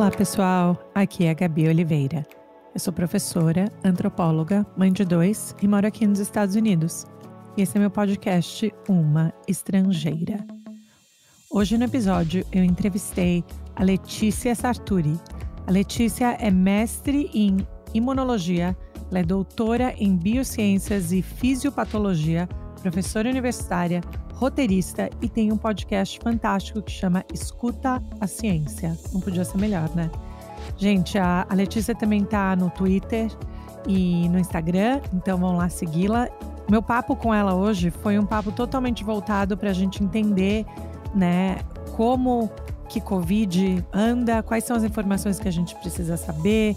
Olá, pessoal! Aqui é a Gabi Oliveira. Eu sou professora, antropóloga, mãe de 2 e moro aqui nos Estados Unidos. E esse é meu podcast Uma Estrangeira. Hoje no episódio eu entrevistei a Letícia Sarturi. A Letícia é mestre em imunologia, ela é doutora em biociências e fisiopatologia, professora universitária, roteirista e tem um podcast fantástico que chama Escuta a Ciência. Não podia ser melhor, né? Gente, a Letícia também tá no Twitter e no Instagram, então vão lá segui-la. Meu papo com ela hoje foi um papo totalmente voltado para a gente entender, né, como que Covid anda, quais são as informações que a gente precisa saber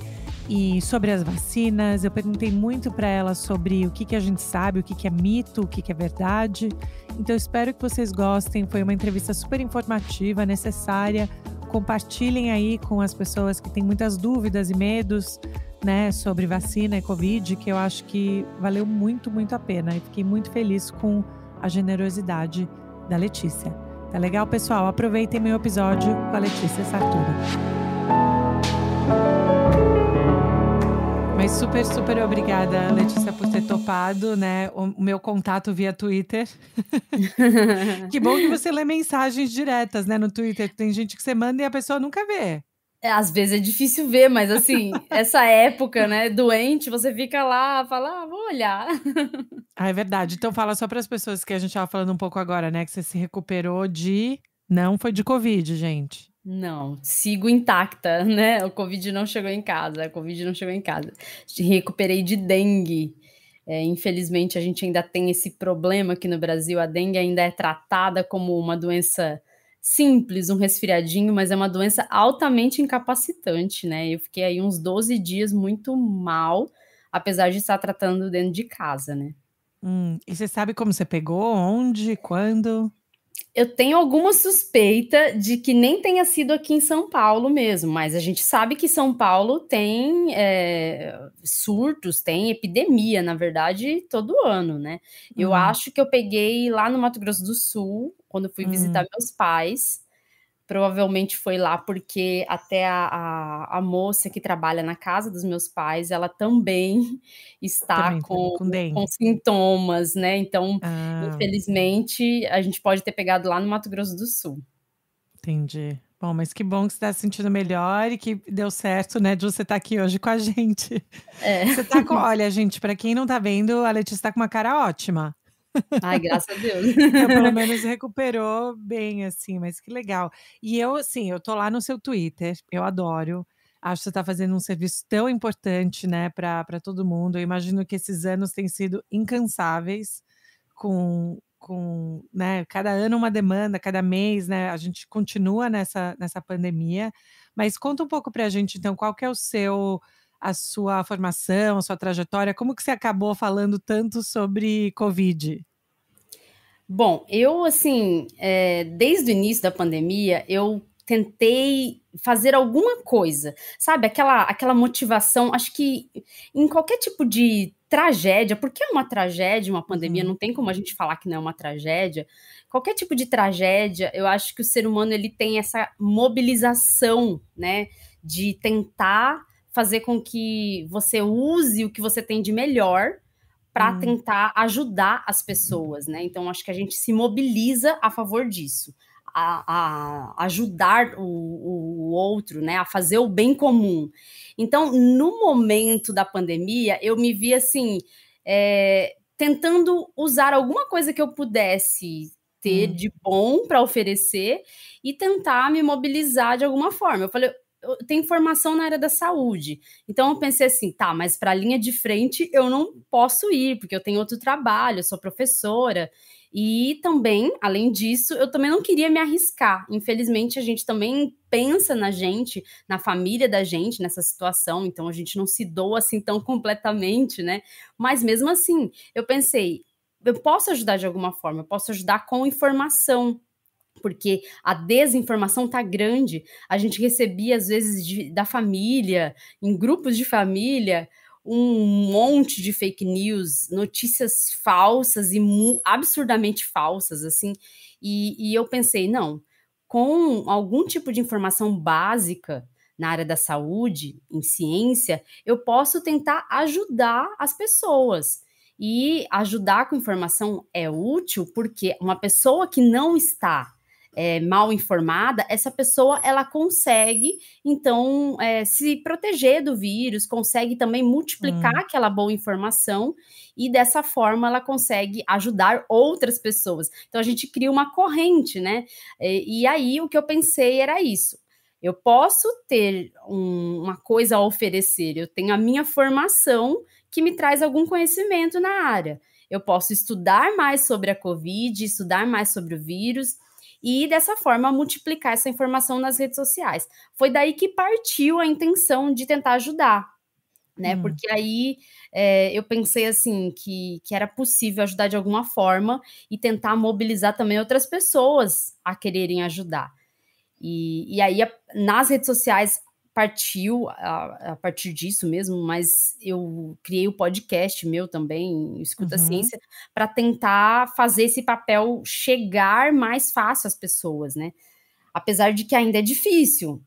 e sobre as vacinas. Eu perguntei muito para ela sobre o que a gente sabe, o que é mito, o que é verdade. Então eu espero que vocês gostem. Foi uma entrevista super informativa, necessária. Compartilhem aí com as pessoas que têm muitas dúvidas e medos, né, sobre vacina e Covid, que eu acho que valeu muito, muito a pena. E fiquei muito feliz com a generosidade da Letícia. Tá legal, pessoal? Aproveitem meu episódio com a Letícia Sarturi. Mas super, super obrigada, Letícia, por ter topado, né, o meu contato via Twitter. Que bom que você lê mensagens diretas, né, no Twitter. Tem gente que você manda e a pessoa nunca vê. Às vezes é difícil ver, mas assim, essa época, né, doente, você fica lá, fala, vou olhar. Ah, é verdade. Então fala só para as pessoas que a gente estava falando um pouco agora, né, que você se recuperou de... Não foi de Covid, gente. Não, sigo intacta, né? O Covid não chegou em casa, Recuperei de dengue. Infelizmente, a gente ainda tem esse problema aqui no Brasil. A dengue ainda é tratada como uma doença simples, um resfriadinho, mas é uma doença altamente incapacitante, né? Eu fiquei aí uns 12 dias muito mal, apesar de estar tratando dentro de casa, né? E você sabe como você pegou? Onde? Quando? Eu tenho alguma suspeita de que nem tenha sido aqui em São Paulo mesmo, mas a gente sabe que São Paulo tem surtos, tem epidemia, na verdade, todo ano, né? Eu acho que eu peguei lá no Mato Grosso do Sul, quando fui visitar meus pais. Provavelmente foi lá porque até a moça que trabalha na casa dos meus pais, ela também está com dengue. sintomas, né? Então, infelizmente, a gente pode ter pegado lá no Mato Grosso do Sul. Entendi. Bom, mas que bom que você está se sentindo melhor e que deu certo, né, de você estar aqui hoje com a gente. Você tá com... Olha, gente, para quem não tá vendo, a Letícia tá com uma cara ótima. Ai, graças a Deus. Então, pelo menos recuperou bem, assim, mas que legal. E eu, assim, eu tô lá no seu Twitter, eu adoro. Acho que você tá fazendo um serviço tão importante, né, para todo mundo. Eu imagino que esses anos têm sido incansáveis com, né, cada ano uma demanda, cada mês, né, a gente continua nessa pandemia. Mas conta um pouco pra gente, então, qual que é a sua formação, a sua trajetória, como que você acabou falando tanto sobre Covid? Bom, eu, assim, desde o início da pandemia, eu tentei fazer alguma coisa, sabe? Aquela motivação, acho que em qualquer tipo de tragédia, porque é uma tragédia, uma pandemia, não tem como a gente falar que não é uma tragédia. Qualquer tipo de tragédia, eu acho que o ser humano ele tem essa mobilização, né, de tentar fazer com que você use o que você tem de melhor para tentar ajudar as pessoas, né? Então, acho que a gente se mobiliza a favor disso, a ajudar o outro, né? A fazer o bem comum. Então, no momento da pandemia, eu me vi assim, tentando usar alguma coisa que eu pudesse ter de bom para oferecer e tentar me mobilizar de alguma forma. Eu falei, eu tenho formação na área da saúde. Então eu pensei assim, tá, mas para a linha de frente eu não posso ir, porque eu tenho outro trabalho, eu sou professora. E também, além disso, eu também não queria me arriscar. Infelizmente, a gente também pensa na gente, na família da gente, nessa situação, então a gente não se doa assim tão completamente, né? Mas mesmo assim, eu pensei, eu posso ajudar de alguma forma, eu posso ajudar com informação, porque a desinformação tá grande. A gente recebia, às vezes, da família, em grupos de família, um monte de fake news, notícias falsas e absurdamente falsas, assim. E eu pensei, não, com algum tipo de informação básica, na área da saúde, em ciência, eu posso tentar ajudar as pessoas. E ajudar com informação é útil porque uma pessoa que não está mal informada, essa pessoa ela consegue, então, se proteger do vírus, consegue também multiplicar aquela boa informação e dessa forma ela consegue ajudar outras pessoas. Então a gente cria uma corrente, né? E aí o que eu pensei era isso. Eu posso ter uma coisa a oferecer, eu tenho a minha formação que me traz algum conhecimento na área. Eu posso estudar mais sobre a Covid, estudar mais sobre o vírus e dessa forma multiplicar essa informação nas redes sociais. Foi daí que partiu a intenção de tentar ajudar, né? Porque aí eu pensei assim que era possível ajudar de alguma forma e tentar mobilizar também outras pessoas a quererem ajudar. E aí nas redes sociais partiu a partir disso mesmo, mas eu criei o podcast meu também, Escuta Ciência, para tentar fazer esse papel chegar mais fácil às pessoas, né? Apesar de que ainda é difícil,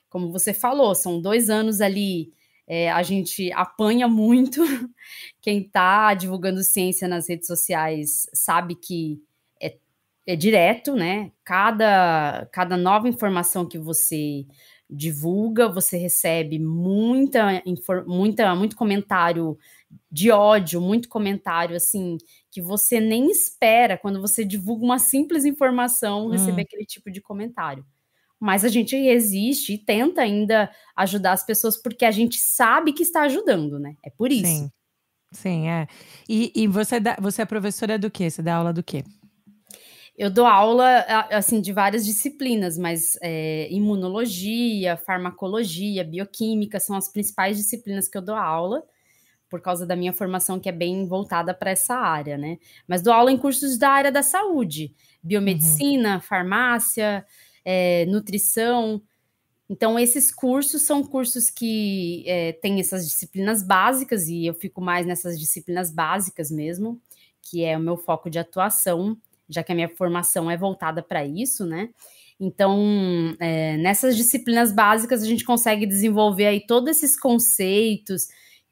como você falou, são 2 anos ali, a gente apanha muito, quem está divulgando ciência nas redes sociais sabe que é direto, né? Cada nova informação que você divulga, você recebe muito comentário de ódio, muito comentário assim que você nem espera quando você divulga uma simples informação receber aquele tipo de comentário. Mas a gente resiste e tenta ainda ajudar as pessoas porque a gente sabe que está ajudando, né? É por isso. Sim, é. E você é professora do quê? Você dá aula do quê? Eu dou aula, assim, de várias disciplinas, mas imunologia, farmacologia, bioquímica são as principais disciplinas que eu dou aula, por causa da minha formação que é bem voltada para essa área, né? Mas dou aula em cursos da área da saúde, biomedicina, farmácia, nutrição. Então, esses cursos são cursos que têm essas disciplinas básicas, e eu fico mais nessas disciplinas básicas mesmo, que é o meu foco de atuação, já que a minha formação é voltada para isso, né? Então, nessas disciplinas básicas, a gente consegue desenvolver aí todos esses conceitos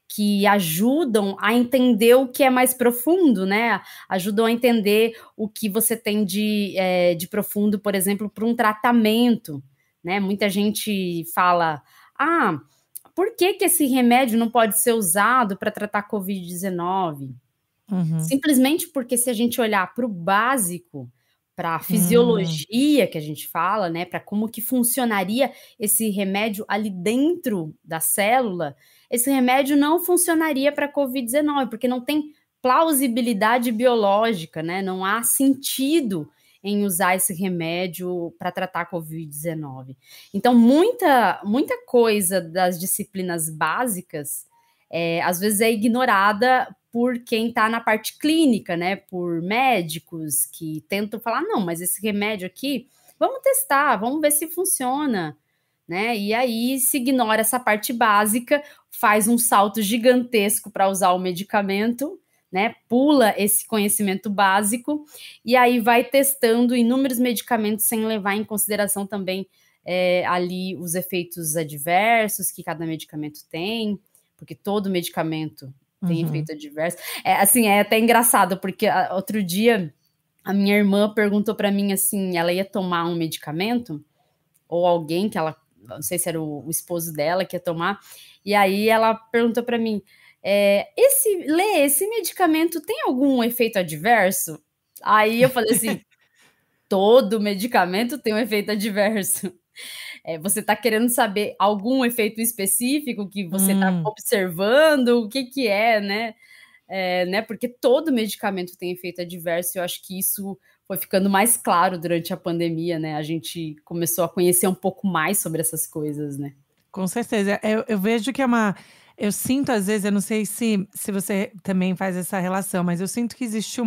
que ajudam a entender o que é mais profundo, né? Ajudam a entender o que você tem de profundo, por exemplo, para um tratamento, né? Muita gente fala, por que esse remédio não pode ser usado para tratar Covid-19? Simplesmente porque se a gente olhar para o básico, para a fisiologia que a gente fala, né, para como que funcionaria esse remédio ali dentro da célula, esse remédio não funcionaria para a Covid-19, porque não tem plausibilidade biológica, né, não há sentido em usar esse remédio para tratar a Covid-19. Então, muita coisa das disciplinas básicas, às vezes é ignorada por quem está na parte clínica, né? Por médicos que tentam falar, não, mas esse remédio aqui, vamos testar, vamos ver se funciona, né? E aí se ignora essa parte básica, faz um salto gigantesco para usar o medicamento, né? Pula esse conhecimento básico e aí vai testando inúmeros medicamentos sem levar em consideração também ali os efeitos adversos que cada medicamento tem, porque todo medicamento tem efeito adverso. Assim, é até engraçado, porque outro dia a minha irmã perguntou para mim assim, ela ia tomar um medicamento, ou alguém que ela, não sei se era o esposo dela que ia tomar, e aí ela perguntou para mim, esse medicamento tem algum efeito adverso? Aí eu falei assim, todo medicamento tem um efeito adverso. Você está querendo saber algum efeito específico que você está observando? O que é, né? Porque todo medicamento tem efeito adverso, e eu acho que isso foi ficando mais claro durante a pandemia, né? A gente começou a conhecer um pouco mais sobre essas coisas, né? Com certeza. Eu vejo que eu sinto, às vezes, eu não sei se você também faz essa relação, mas eu sinto que existe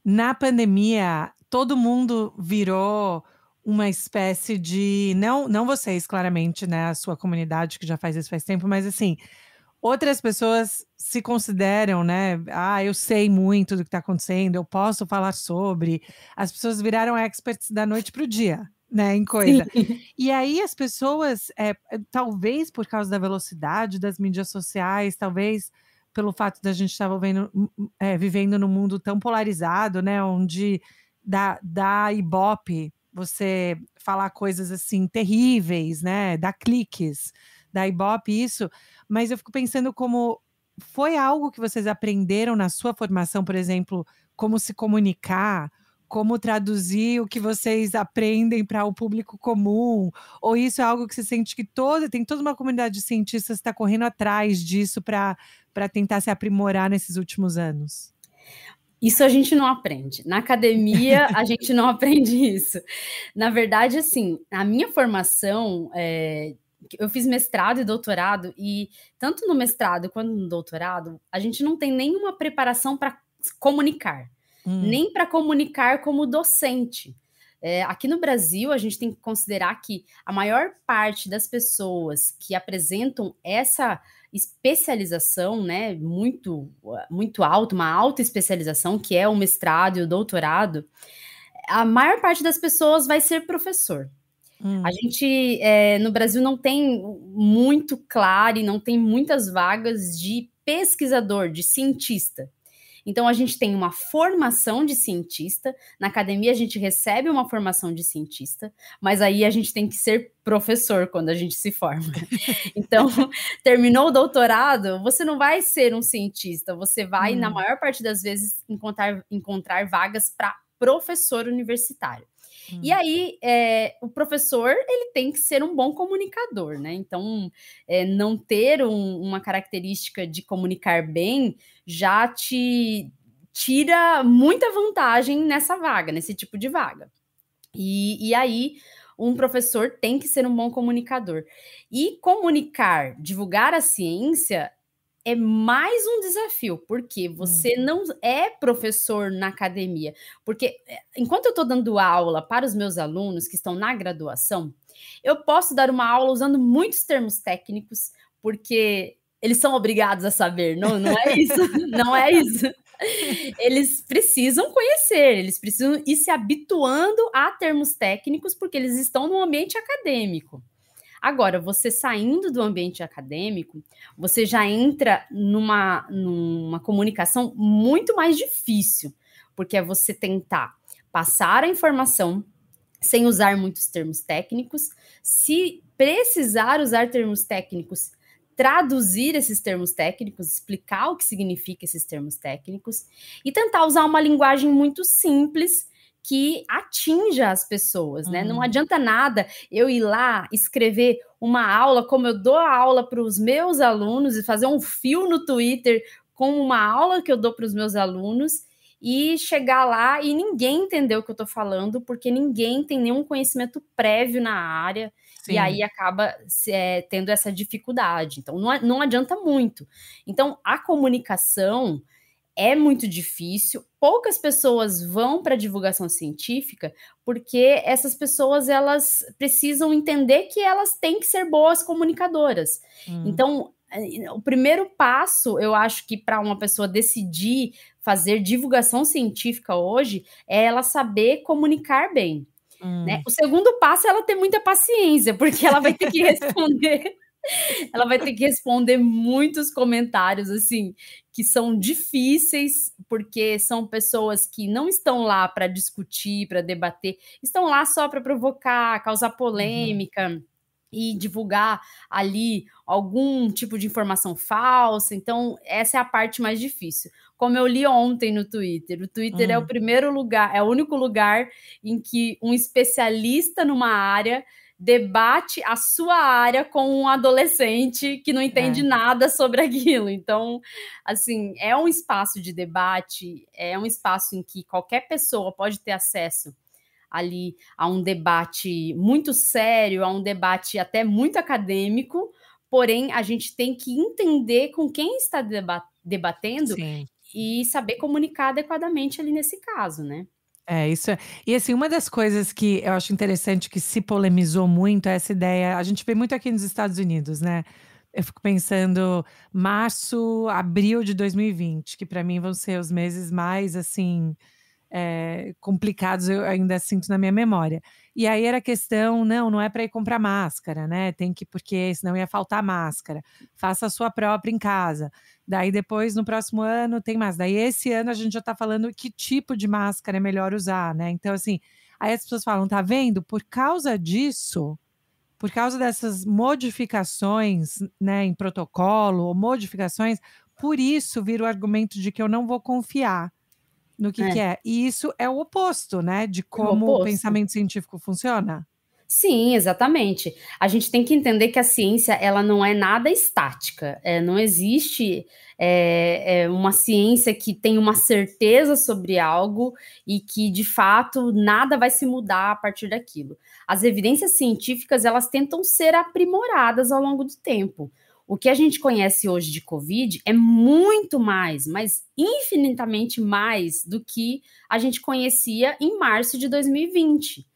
na pandemia, todo mundo virou uma espécie de, não vocês, claramente, né, a sua comunidade que já faz isso faz tempo, mas assim, outras pessoas se consideram, né, eu sei muito do que está acontecendo, eu posso falar sobre. As pessoas viraram experts da noite pro dia, né, em Sim. coisa. E aí as pessoas, talvez por causa da velocidade das mídias sociais, talvez pelo fato da gente estar vivendo num mundo tão polarizado, né, onde dá Ibope você falar coisas assim terríveis, né, dá cliques, dá Ibope isso, mas eu fico pensando como foi algo que vocês aprenderam na sua formação, por exemplo, como se comunicar, como traduzir o que vocês aprendem para o público comum, ou isso é algo que você sente que tem toda uma comunidade de cientistas que está correndo atrás disso para tentar se aprimorar nesses últimos anos? Isso a gente não aprende. Na academia, a gente não aprende isso. Na verdade, assim, a minha formação, eu fiz mestrado e doutorado, e tanto no mestrado quanto no doutorado, a gente não tem nenhuma preparação para comunicar, nem para comunicar como docente. Aqui no Brasil, a gente tem que considerar que a maior parte das pessoas que apresentam essa especialização, né, muito, muito alta, uma alta especialização, que é o mestrado e o doutorado, a maior parte das pessoas vai ser professor. A gente, no Brasil, não tem muito claro e não tem muitas vagas de pesquisador, de cientista. Então, a gente tem uma formação de cientista, na academia a gente recebe uma formação de cientista, mas aí a gente tem que ser professor quando a gente se forma. Então, terminou o doutorado, você não vai ser um cientista, você vai, na maior parte das vezes, encontrar vagas para professor universitário. E aí, o professor, ele tem que ser um bom comunicador, né? Então, não ter uma característica de comunicar bem já te tira muita vantagem nessa vaga, nesse tipo de vaga. E aí, um professor tem que ser um bom comunicador. E comunicar, divulgar a ciência é mais um desafio, porque você não é professor na academia. Porque enquanto eu estou dando aula para os meus alunos que estão na graduação, eu posso dar uma aula usando muitos termos técnicos, porque eles são obrigados a saber, não é isso, não é isso. Eles precisam conhecer, eles precisam ir se habituando a termos técnicos, porque eles estão no ambiente acadêmico. Agora, você saindo do ambiente acadêmico, você já entra numa comunicação muito mais difícil, porque é você tentar passar a informação sem usar muitos termos técnicos, se precisar usar termos técnicos, traduzir esses termos técnicos, explicar o que significa esses termos técnicos e tentar usar uma linguagem muito simples que atinja as pessoas, né? Não adianta nada eu ir lá escrever uma aula, como eu dou a aula para os meus alunos, e fazer um fio no Twitter com uma aula que eu dou para os meus alunos e chegar lá e ninguém entender o que eu estou falando, porque ninguém tem nenhum conhecimento prévio na área. Sim. E aí acaba tendo essa dificuldade. Então, não adianta muito. Então, a comunicação é muito difícil, poucas pessoas vão para a divulgação científica porque essas pessoas, elas precisam entender que elas têm que ser boas comunicadoras. Então, o primeiro passo, eu acho que para uma pessoa decidir fazer divulgação científica hoje, é ela saber comunicar bem. Né? O segundo passo é ela ter muita paciência, porque ela vai ter que responder... Ela vai ter que responder muitos comentários, assim, que são difíceis, porque são pessoas que não estão lá para discutir, para debater, estão lá só para provocar, causar polêmica e divulgar ali algum tipo de informação falsa. Então, essa é a parte mais difícil. Como eu li ontem no Twitter, o Twitter é o primeiro lugar, é o único lugar em que um especialista numa área debate a sua área com um adolescente que não entende nada sobre aquilo. Então, assim, é um espaço de debate, é um espaço em que qualquer pessoa pode ter acesso ali a um debate muito sério, a um debate até muito acadêmico, porém, a gente tem que entender com quem está debatendo. Sim. E saber comunicar adequadamente ali nesse caso, né? Isso é. E assim, uma das coisas que eu acho interessante que se polemizou muito é essa ideia, a gente vê muito aqui nos Estados Unidos, né? Eu fico pensando março, abril de 2020, que para mim vão ser os meses mais assim complicados eu ainda sinto na minha memória. E aí era questão, não é para ir comprar máscara, né? Tem que, porque senão ia faltar máscara. Faça a sua própria em casa. Daí depois, no próximo ano, tem mais. Daí esse ano a gente já está falando que tipo de máscara é melhor usar, né? Então, assim, aí as pessoas falam, tá vendo? Por causa disso, por causa dessas modificações, né, em protocolo, ou modificações, por isso vira o argumento de que eu não vou confiar no que É, é. E isso é o oposto, né, de é o como o oposto. pensamento científico funciona. Sim, exatamente. A gente tem que entender que a ciência ela não é nada estática. Não existe uma ciência que tem uma certeza sobre algo e que de fato nada vai se mudar a partir daquilo. As evidências científicas elas tentam ser aprimoradas ao longo do tempo. O que a gente conhece hoje de Covid é muito mais, mas infinitamente mais do que a gente conhecia em março de 2020.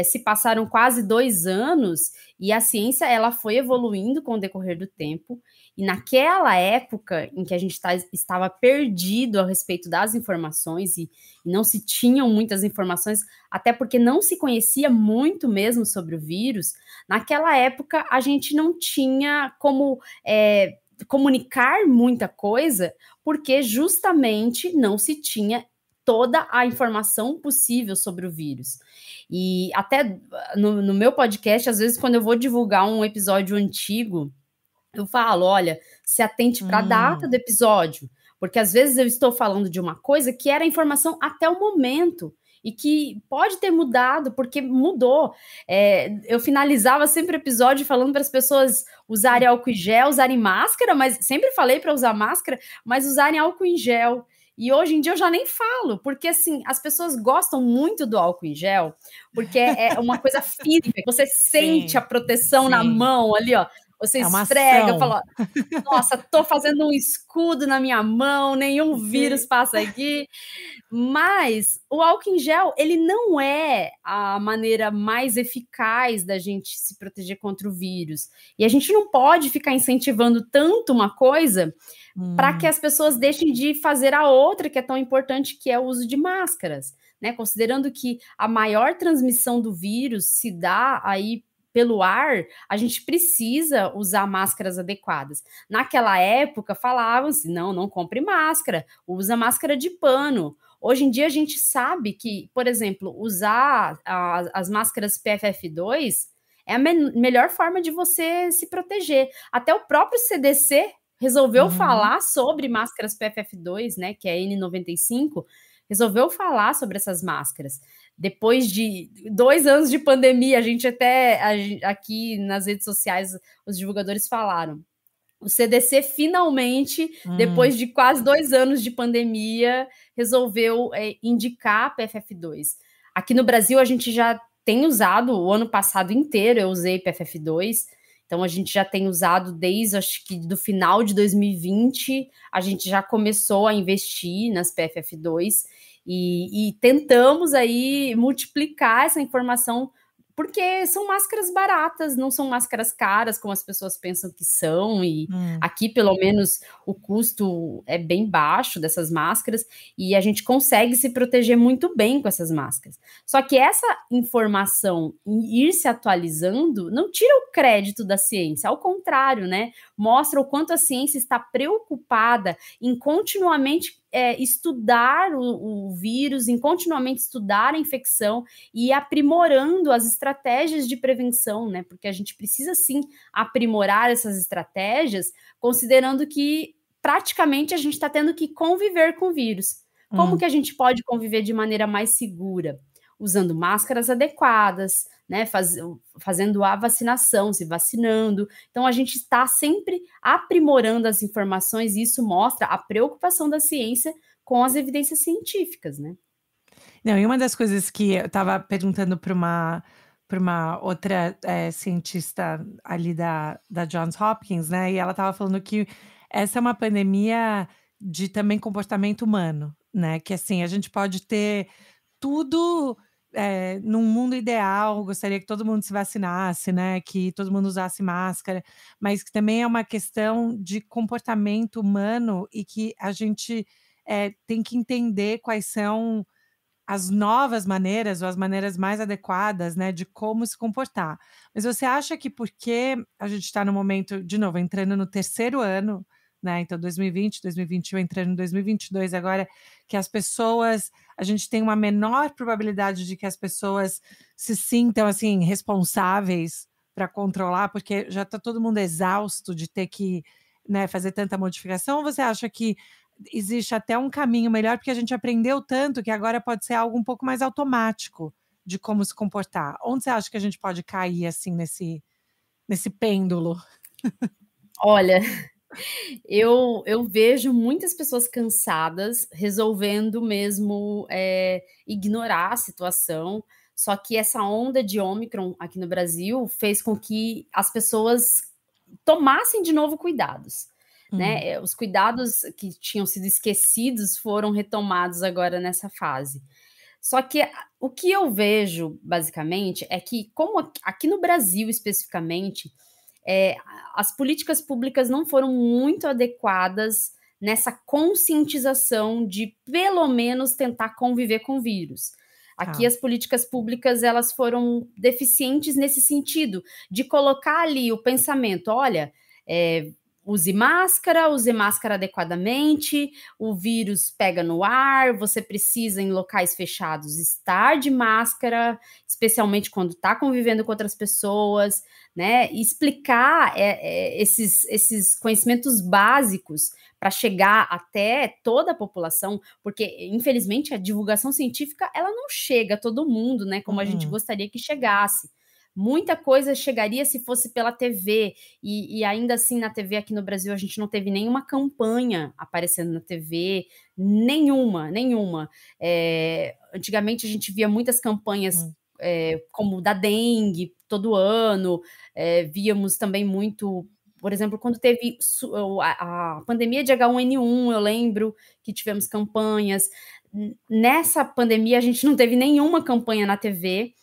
Se passaram quase 2 anos e a ciência ela foi evoluindo com o decorrer do tempo. E naquela época em que a gente estava perdido a respeito das informações e não se tinham muitas informações, até porque não se conhecia muito mesmo sobre o vírus, naquela época a gente não tinha como comunicar muita coisa, porque justamente não se tinha toda a informação possível sobre o vírus. E até no meu podcast, às vezes, quando eu vou divulgar um episódio antigo, eu falo: olha, se atente para a data do episódio, porque às vezes eu estou falando de uma coisa que era informação até o momento. E que pode ter mudado, porque mudou. Eu finalizava sempre o episódio falando para as pessoas usarem álcool em gel, usarem máscara, mas sempre falei para usar máscara, mas usarem álcool em gel. E hoje em dia eu já nem falo, porque assim, as pessoas gostam muito do álcool em gel, porque é uma coisa física, você sente a Sim, proteção na sim. mão ali, ó. Você É uma esfrega, ação. fala, nossa, tô fazendo um escudo na minha mão, nenhum vírus Sim. passa aqui. Mas o álcool em gel, ele não é a maneira mais eficaz da gente se proteger contra o vírus. E a gente não pode ficar incentivando tanto uma coisa para que as pessoas deixem de fazer a outra que é tão importante, que é o uso de máscaras, né? Considerando que a maior transmissão do vírus se dá aí pelo ar, a gente precisa usar máscaras adequadas. Naquela época falavam-se, não compre máscara, usa máscara de pano. Hoje em dia a gente sabe que, por exemplo, usar as máscaras PFF2 é a melhor forma de você se proteger. Até o próprio CDC resolveu Uhum. falar sobre máscaras PFF2, né, que é N95, resolveu falar sobre essas máscaras. Depois de 2 anos de pandemia, aqui nas redes sociais, os divulgadores falaram. O CDC finalmente, Hum. depois de quase 2 anos de pandemia, resolveu indicar a PFF2. Aqui no Brasil, a gente já tem usado, o ano passado inteiro eu usei PFF2, então a gente já tem usado desde, acho que do final de 2020, a gente já começou a investir nas PFF2 e tentamos aí multiplicar essa informação porque são máscaras baratas, não são máscaras caras, como as pessoas pensam que são, e Hum. aqui, pelo menos, o custo é bem baixo dessas máscaras, e a gente consegue se proteger muito bem com essas máscaras. Só que essa informação ir se atualizando não tira o crédito da ciência, ao contrário, né? Mostra o quanto a ciência está preocupada em continuamente estudar o vírus, em continuamente estudar a infecção e aprimorando as estratégias de prevenção, né? Porque a gente precisa sim aprimorar essas estratégias, considerando que praticamente a gente está tendo que conviver com o vírus. Como Hum. que a gente pode conviver de maneira mais segura? Usando máscaras adequadas, né? Fazendo a vacinação, se vacinando. Então a gente está sempre aprimorando as informações e isso mostra a preocupação da ciência com as evidências científicas, né? Não, e uma das coisas que eu estava perguntando para uma outra, cientista ali da Johns Hopkins, né, e ela estava falando que essa é uma pandemia de também comportamento humano, né, que assim, a gente pode ter tudo, num mundo ideal, gostaria que todo mundo se vacinasse, né, que todo mundo usasse máscara, mas que também é uma questão de comportamento humano e que a gente, tem que entender quais são as novas maneiras ou as maneiras mais adequadas, né, de como se comportar. Mas você acha que porque a gente está no momento, de novo, entrando no terceiro ano, né, então 2020, 2021, entrando em 2022 agora, que as pessoas, a gente tem uma menor probabilidade de que as pessoas se sintam, assim, responsáveis para controlar, porque já está todo mundo exausto de ter que, né, fazer tanta modificação, ou você acha que existe até um caminho melhor, porque a gente aprendeu tanto que agora pode ser algo um pouco mais automático de como se comportar? Onde você acha que a gente pode cair, assim, nesse pêndulo? Olha, eu vejo muitas pessoas cansadas, resolvendo mesmo, ignorar a situação, só que essa onda de Ômicron aqui no Brasil fez com que as pessoas tomassem de novo cuidados, né, os cuidados que tinham sido esquecidos foram retomados agora nessa fase. Só que o que eu vejo, basicamente, é que como aqui no Brasil especificamente, é, as políticas públicas não foram muito adequadas nessa conscientização de, pelo menos, tentar conviver com o vírus. Aqui Tá. as políticas públicas elas foram deficientes nesse sentido, de colocar ali o pensamento, olha, use máscara adequadamente, o vírus pega no ar, você precisa em locais fechados estar de máscara, especialmente quando está convivendo com outras pessoas, né? E explicar esses conhecimentos básicos para chegar até toda a população, porque infelizmente a divulgação científica ela não chega a todo mundo, né? Como a gente gostaria que chegasse. Muita coisa chegaria se fosse pela TV, e ainda assim na TV aqui no Brasil a gente não teve nenhuma campanha aparecendo na TV, nenhuma. Antigamente a gente via muitas campanhas como da dengue todo ano, víamos também muito, por exemplo, quando teve a pandemia de H1N1, eu lembro que tivemos campanhas. Nessa pandemia a gente não teve nenhuma campanha na TV,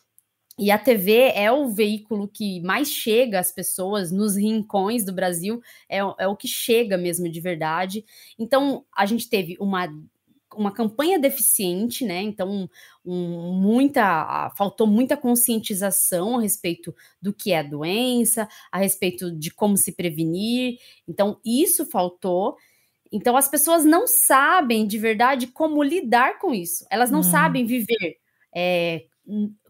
e a TV é o veículo que mais chega às pessoas nos rincões do Brasil, é o que chega mesmo de verdade. Então, a gente teve uma campanha deficiente, né? Então, faltou muita conscientização a respeito do que é a doença, a respeito de como se prevenir. Então, isso faltou. Então, as pessoas não sabem de verdade como lidar com isso. Elas não sabem viver,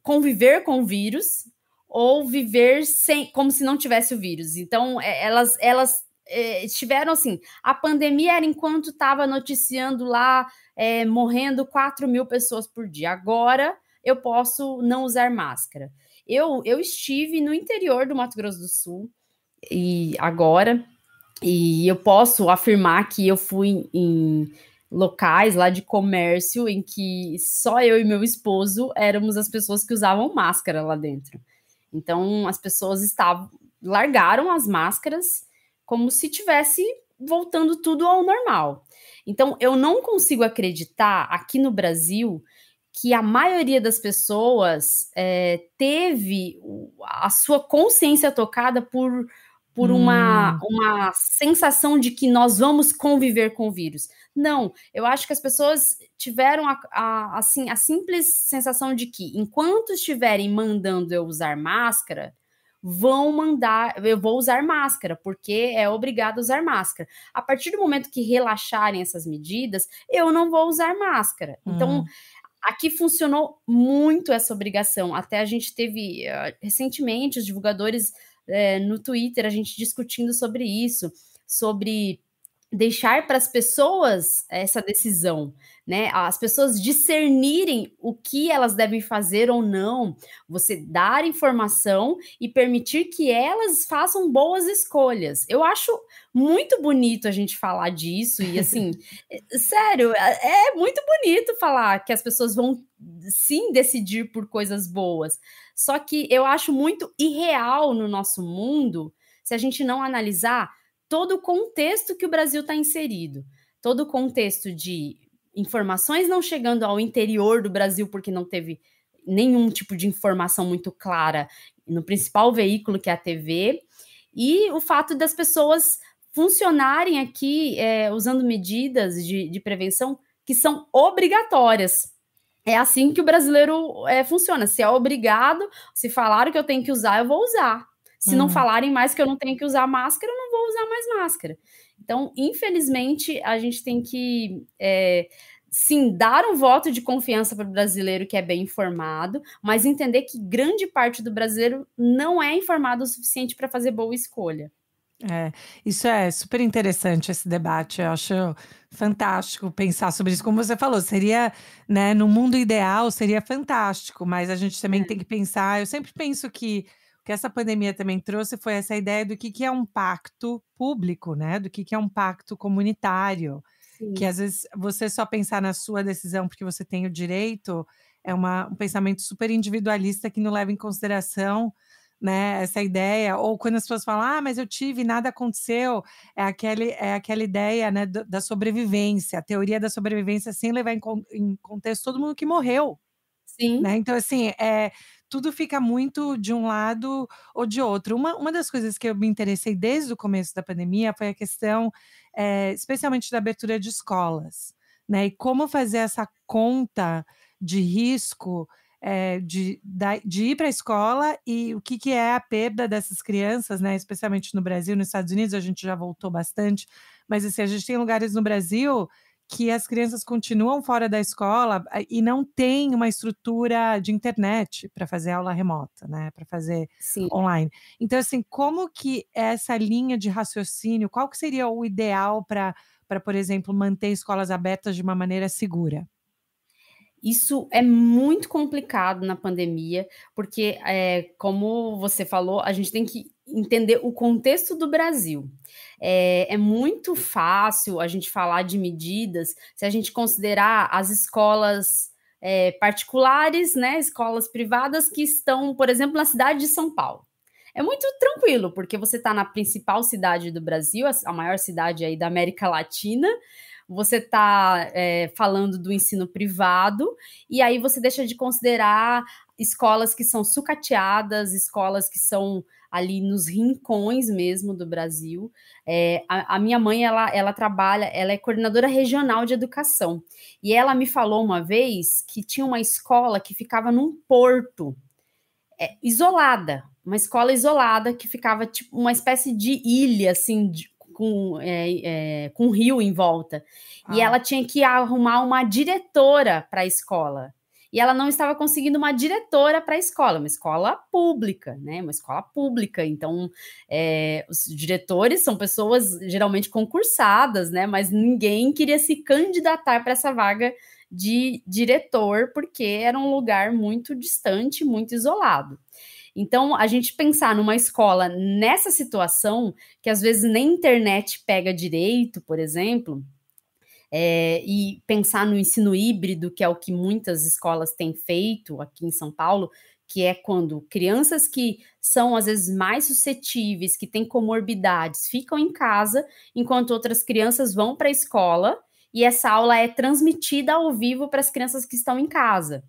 conviver com o vírus ou viver como se não tivesse o vírus. Então, elas estiveram assim, a pandemia era enquanto estava noticiando lá, morrendo 4.000 pessoas por dia. Agora eu posso não usar máscara. Eu estive no interior do Mato Grosso do Sul e eu posso afirmar que eu fui em locais lá de comércio em que só eu e meu esposo éramos as pessoas que usavam máscara lá dentro. Então, as pessoas largaram as máscaras como se tivesse voltando tudo ao normal. Então, eu não consigo acreditar aqui no Brasil que a maioria das pessoas teve a sua consciência tocada por uma sensação de que nós vamos conviver com o vírus. Não, eu acho que as pessoas tiveram a simples sensação de que, enquanto estiverem mandando eu usar máscara, eu vou usar máscara, porque é obrigado a usar máscara. A partir do momento que relaxarem essas medidas, eu não vou usar máscara. Então, aqui funcionou muito essa obrigação. Até a gente teve, recentemente, os divulgadores no Twitter, a gente discutindo sobre isso, sobre deixar para as pessoas essa decisão, né? As pessoas discernirem o que elas devem fazer ou não, você dar informação e permitir que elas façam boas escolhas. Eu acho muito bonito a gente falar disso e assim, sério, é muito bonito falar que as pessoas vão sim decidir por coisas boas. Só que eu acho muito irreal no nosso mundo se a gente não analisar todo o contexto que o Brasil está inserido, todo o contexto de informações não chegando ao interior do Brasil porque não teve nenhum tipo de informação muito clara no principal veículo que é a TV, e o fato das pessoas funcionarem aqui usando medidas de prevenção que são obrigatórias. É assim que o brasileiro funciona. Se é obrigado, se falaram que eu tenho que usar, eu vou usar. Se não falarem mais que eu não tenho que usar máscara, eu não vou usar mais máscara. Então, infelizmente, a gente tem que, sim, dar um voto de confiança para o brasileiro que é bem informado, mas entender que grande parte do brasileiro não é informado o suficiente para fazer boa escolha. Isso é super interessante, esse debate. Eu acho fantástico pensar sobre isso. Como você falou, seria, né, no mundo ideal, seria fantástico, mas a gente também tem que pensar. Eu sempre penso que o que essa pandemia também trouxe foi essa ideia do que é um pacto público, né? Do que é um pacto comunitário. Que Sim, às vezes você só pensar na sua decisão porque você tem o direito é um pensamento super individualista que não leva em consideração, né, essa ideia, ou quando as pessoas falam: "Ah, mas eu tive e nada aconteceu", é aquela ideia, né, da sobrevivência, a teoria da sobrevivência sem levar em contexto todo mundo que morreu, sim, né, então assim, tudo fica muito de um lado ou de outro. Uma das coisas que eu me interessei desde o começo da pandemia foi a questão, especialmente da abertura de escolas, né, e como fazer essa conta de risco, de ir para a escola e o que é a perda dessas crianças, né, especialmente no Brasil, nos Estados Unidos a gente já voltou bastante, mas assim, a gente tem lugares no Brasil que as crianças continuam fora da escola, e não tem uma estrutura de internet para fazer aula remota, né, para fazer sim. online. Então, assim, como que essa linha de raciocínio, qual que seria o ideal para, por exemplo, manter escolas abertas de uma maneira segura? Isso é muito complicado na pandemia, porque, como você falou, a gente tem que entender o contexto do Brasil. É muito fácil a gente falar de medidas se a gente considerar as escolas, particulares, né, escolas privadas que estão, por exemplo, na cidade de São Paulo. É muito tranquilo, porque você está na principal cidade do Brasil, a maior cidade aí da América Latina, você está falando do ensino privado, e aí você deixa de considerar escolas que são sucateadas, escolas que são ali nos rincões mesmo do Brasil. A minha mãe, ela trabalha, ela é coordenadora regional de educação, e ela me falou uma vez que tinha uma escola que ficava num porto, isolada, uma escola isolada que ficava tipo uma espécie de ilha, assim, com um rio em volta. E Uau. ela tinha que arrumar uma diretora para a escola. E ela não estava conseguindo uma diretora para a escola, uma escola pública, né? Uma escola pública. Então, os diretores são pessoas geralmente concursadas, né? Mas ninguém queria se candidatar para essa vaga de diretor, porque era um lugar muito distante, muito isolado. Então, a gente pensar numa escola nessa situação, que às vezes nem internet pega direito, por exemplo, e pensar no ensino híbrido, que é o que muitas escolas têm feito aqui em São Paulo, que é quando crianças que são às vezes mais suscetíveis, que têm comorbidades, ficam em casa, enquanto outras crianças vão para a escola, e essa aula é transmitida ao vivo para as crianças que estão em casa,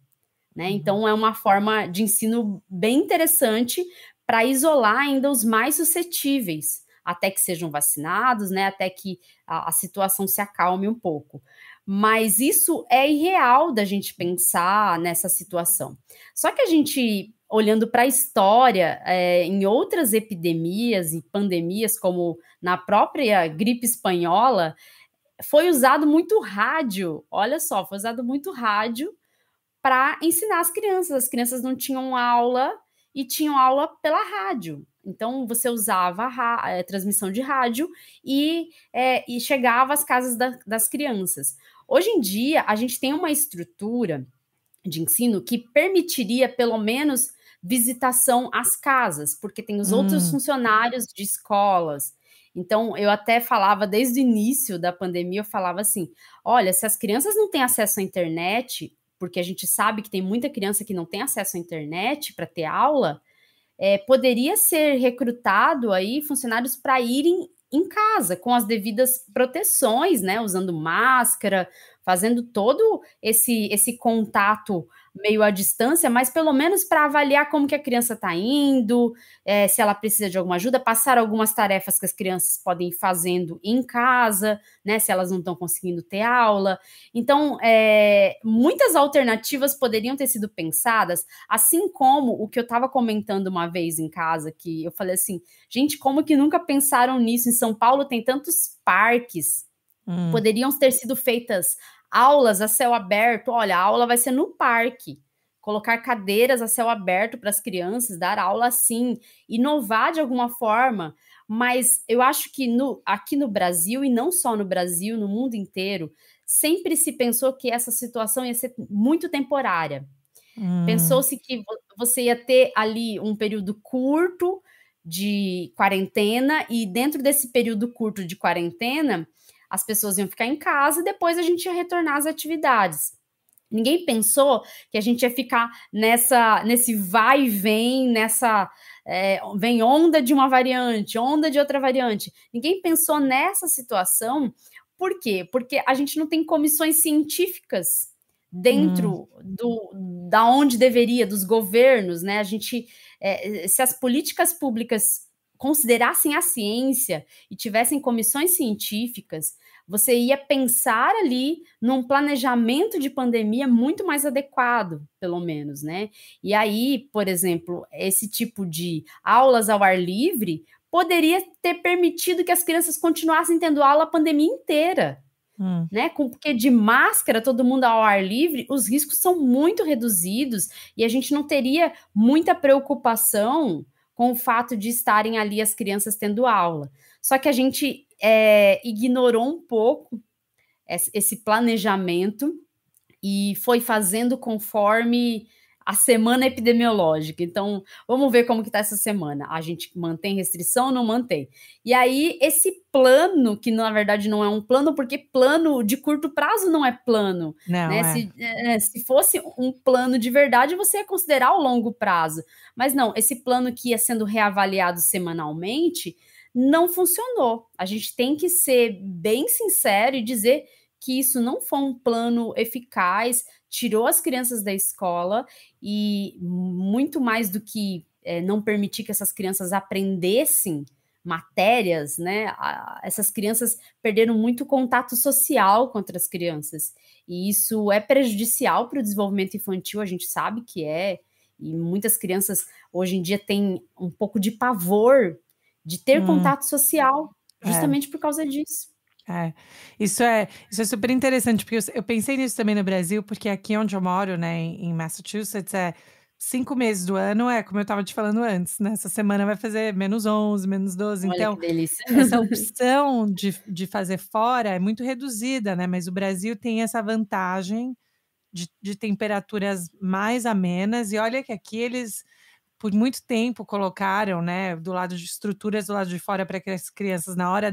né? Uhum. Então é uma forma de ensino bem interessante para isolar ainda os mais suscetíveis, até que sejam vacinados, né? Até que a situação se acalme um pouco. Mas isso é irreal da gente pensar nessa situação. Só que a gente, olhando para a história, em outras epidemias e pandemias, como na própria gripe espanhola, foi usado muito rádio. Olha só, foi usado muito rádio para ensinar as crianças. As crianças não tinham aula e tinham aula pela rádio. Então, você usava a transmissão de rádio e chegava às casas das crianças. Hoje em dia, a gente tem uma estrutura de ensino que permitiria, pelo menos, visitação às casas, porque tem os outros Hum. funcionários de escolas. Então, eu até falava desde o início da pandemia, eu falava assim: olha, se as crianças não têm acesso à internet, porque a gente sabe que tem muita criança que não tem acesso à internet para ter aula, poderia ser recrutado aí funcionários para irem em casa com as devidas proteções, né, usando máscara, fazendo todo esse contato meio à distância, mas pelo menos para avaliar como que a criança está indo, se ela precisa de alguma ajuda, passar algumas tarefas que as crianças podem ir fazendo em casa, né, se elas não estão conseguindo ter aula. Então, muitas alternativas poderiam ter sido pensadas, assim como o que eu estava comentando uma vez em casa, que eu falei assim, gente, como que nunca pensaram nisso? Em São Paulo tem tantos parques, poderiam ter sido feitas aulas a céu aberto. Olha, a aula vai ser no parque. Colocar cadeiras a céu aberto para as crianças, dar aula assim, inovar de alguma forma. Mas eu acho que aqui no Brasil, e não só no Brasil, no mundo inteiro, sempre se pensou que essa situação ia ser muito temporária. Pensou-se que você ia ter ali um período curto de quarentena, e dentro desse período curto de quarentena, as pessoas iam ficar em casa e depois a gente ia retornar às atividades. Ninguém pensou que a gente ia ficar nesse vai e vem, vem onda de uma variante, onda de outra variante. Ninguém pensou nessa situação. Por quê? Porque a gente não tem comissões científicas dentro da onde deveria, dos governos, né? A gente, se as políticas públicas considerassem a ciência e tivessem comissões científicas, você ia pensar ali num planejamento de pandemia muito mais adequado, pelo menos, né? E aí, por exemplo, esse tipo de aulas ao ar livre poderia ter permitido que as crianças continuassem tendo aula a pandemia inteira. Né? Porque de máscara, todo mundo ao ar livre, os riscos são muito reduzidos e a gente não teria muita preocupação com o fato de estarem ali as crianças tendo aula. Só que a gente ignorou um pouco esse planejamento e foi fazendo conforme a semana epidemiológica. Então, vamos ver como que está essa semana. A gente mantém restrição ou não mantém? E aí, esse plano, que na verdade não é um plano, porque plano de curto prazo não é plano. Não, né? Se fosse um plano de verdade, você ia considerar o longo prazo. Mas não, esse plano que ia sendo reavaliado semanalmente não funcionou. A gente tem que ser bem sincero e dizer que isso não foi um plano eficaz, tirou as crianças da escola e muito mais do que não permitir que essas crianças aprendessem matérias, né? Essas crianças perderam muito contato social com outras crianças e isso é prejudicial para o desenvolvimento infantil, a gente sabe que é, e muitas crianças hoje em dia têm um pouco de pavor de ter contato social, justamente por causa disso. Isso é super interessante, porque eu pensei nisso também no Brasil, porque aqui onde eu moro, né, em Massachusetts, 5 meses do ano, como eu estava te falando antes, né? Essa semana vai fazer -11, -12. Olha Então, que delícia. essa opção de fazer fora é muito reduzida, né? Mas o Brasil tem essa vantagem de temperaturas mais amenas, e olha que aqui eles, por muito tempo, colocaram, né, do lado de estruturas do lado de fora para que as crianças, na hora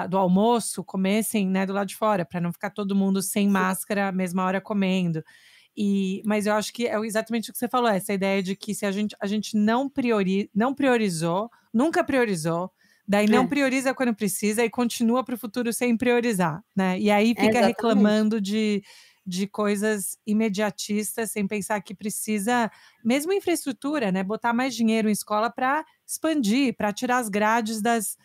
do almoço, comessem, né, do lado de fora, para não ficar todo mundo sem máscara à mesma hora comendo. Mas eu acho que é exatamente o que você falou, essa ideia de que se a gente não priorizou, nunca priorizou, daí não prioriza quando precisa e continua para o futuro sem priorizar, né? E aí fica reclamando de coisas imediatistas, sem pensar que precisa, mesmo infraestrutura, né, botar mais dinheiro em escola para expandir, para tirar as grades das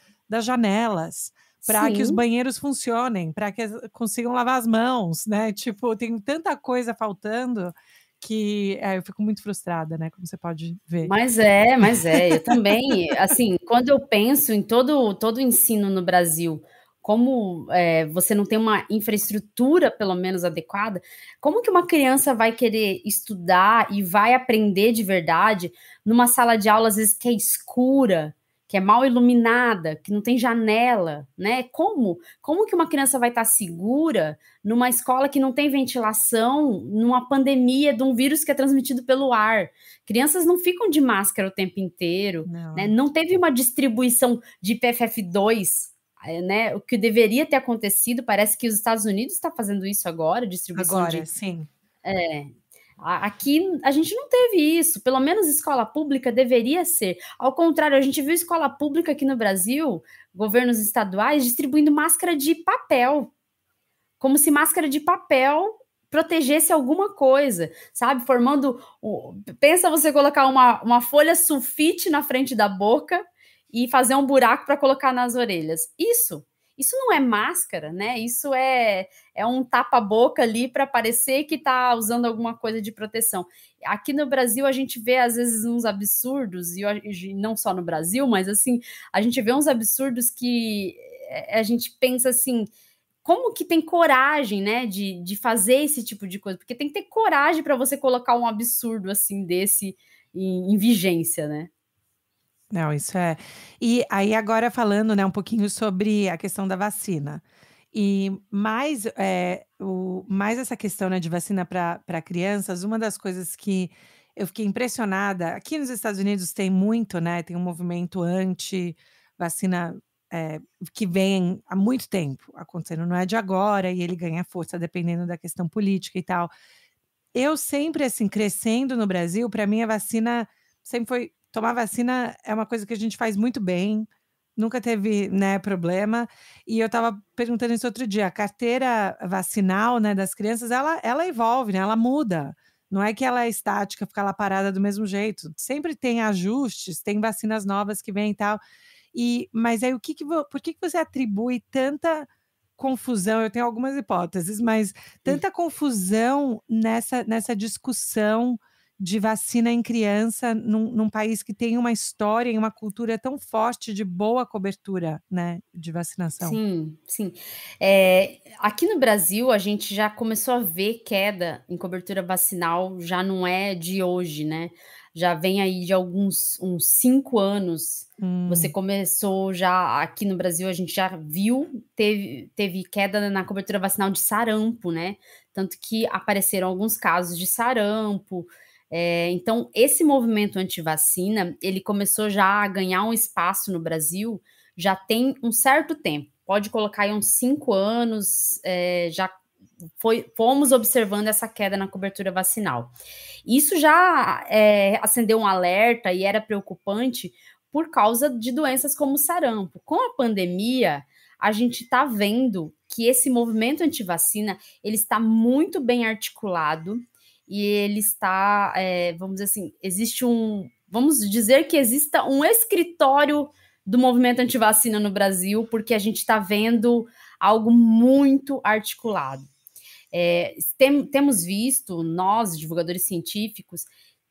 janelas, para que os banheiros funcionem, para que consigam lavar as mãos, né? Tipo, tem tanta coisa faltando que eu fico muito frustrada, né? Como você pode ver. Mas eu também, assim, quando eu penso em todo o ensino no Brasil, como você não tem uma infraestrutura, pelo menos, adequada, como que uma criança vai querer estudar e vai aprender de verdade numa sala de aula, às vezes, que é escura, que é mal iluminada, que não tem janela, né? Como que uma criança vai estar segura numa escola que não tem ventilação, numa pandemia de um vírus que é transmitido pelo ar? Crianças não ficam de máscara o tempo inteiro, né? Não teve uma distribuição de PFF2, né? O que deveria ter acontecido, parece que os Estados Unidos está fazendo isso agora, distribuição sim. Aqui a gente não teve isso, pelo menos escola pública deveria ser. Ao contrário, a gente viu escola pública aqui no Brasil, governos estaduais distribuindo máscara de papel, como se máscara de papel protegesse alguma coisa, sabe? Formando... Pensa você colocar uma folha sulfite na frente da boca e fazer um buraco para colocar nas orelhas. Isso não é máscara, né? Isso é um tapa-boca ali para parecer que está usando alguma coisa de proteção. Aqui no Brasil, a gente vê, às vezes, uns absurdos, e não só no Brasil, mas, assim, a gente vê uns absurdos que a gente pensa, assim, como que tem coragem, né, de fazer esse tipo de coisa? Porque tem que ter coragem para você colocar um absurdo, assim, desse em vigência, né? Não, isso é. E aí agora falando, né, um pouquinho sobre a questão da vacina. E mais, mais essa questão, né, de vacina para crianças, uma das coisas que eu fiquei impressionada, aqui nos Estados Unidos tem muito, né, tem um movimento anti-vacina, que vem há muito tempo acontecendo, não é de agora, e ele ganha força dependendo da questão política e tal. Eu sempre, assim, crescendo no Brasil, para mim a vacina sempre foi tomar vacina é uma coisa que a gente faz muito bem, nunca teve, né, problema. E eu estava perguntando isso outro dia, a carteira vacinal, né, das crianças, ela evolve, né, ela muda. Não é que ela é estática, fica lá parada do mesmo jeito. Sempre tem ajustes, tem vacinas novas que vêm e tal. Mas aí por que você atribui tanta confusão? Eu tenho algumas hipóteses, mas tanta confusão nessa discussão de vacina em criança num país que tem uma história e uma cultura tão forte de boa cobertura, né, de vacinação. Sim, sim. Aqui no Brasil, a gente já começou a ver queda em cobertura vacinal, já não é de hoje, né? Já vem aí de uns 5 anos. Você começou já aqui no Brasil, a gente já viu, teve queda na cobertura vacinal de sarampo, né? Tanto que apareceram alguns casos de sarampo. Então, esse movimento anti-vacina, ele começou já a ganhar um espaço no Brasil já tem um certo tempo. Pode colocar aí uns 5 anos, já fomos observando essa queda na cobertura vacinal. Isso já acendeu um alerta e era preocupante por causa de doenças como o sarampo. Com a pandemia, a gente está vendo que esse movimento anti-vacina, ele está muito bem articulado e ele está, vamos dizer assim, vamos dizer que exista um escritório do movimento anti-vacina no Brasil, porque a gente está vendo algo muito articulado. Temos visto, nós, divulgadores científicos,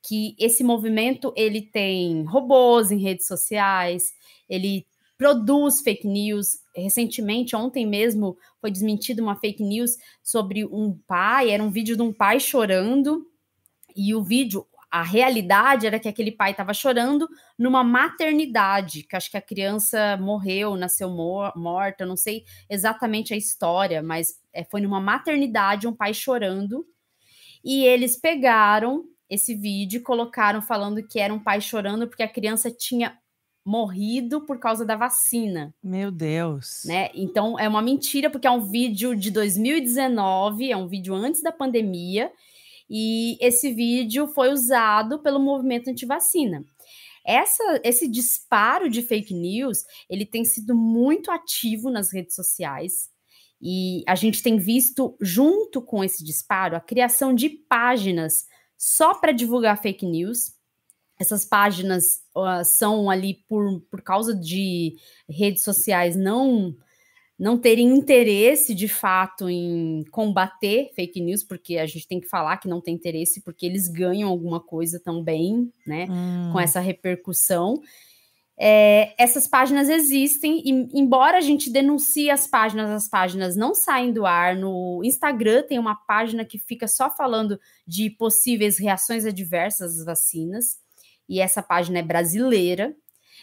que esse movimento ele tem robôs em redes sociais, ele produz fake news. Recentemente, ontem mesmo, foi desmentida uma fake news sobre um pai, era um vídeo de um pai chorando, e o vídeo, a realidade era que aquele pai estava chorando numa maternidade, que acho que a criança morreu, nasceu morta, não sei exatamente a história, mas foi numa maternidade, um pai chorando, e eles pegaram esse vídeo e colocaram falando que era um pai chorando porque a criança tinha morrido por causa da vacina. Meu Deus. Né? Então, é uma mentira, porque é um vídeo de 2019, é um vídeo antes da pandemia, e esse vídeo foi usado pelo movimento anti-vacina. Esse disparo de fake news, ele tem sido muito ativo nas redes sociais, e a gente tem visto, junto com esse disparo, a criação de páginas só para divulgar fake news. Essas páginas são ali por causa de redes sociais não terem interesse de fato em combater fake news, porque a gente tem que falar que não tem interesse, porque eles ganham alguma coisa também, né, com essa repercussão. Essas páginas existem, e embora a gente denuncie as páginas não saem do ar. No Instagram tem uma página que fica só falando de possíveis reações adversas às vacinas, e essa página é brasileira.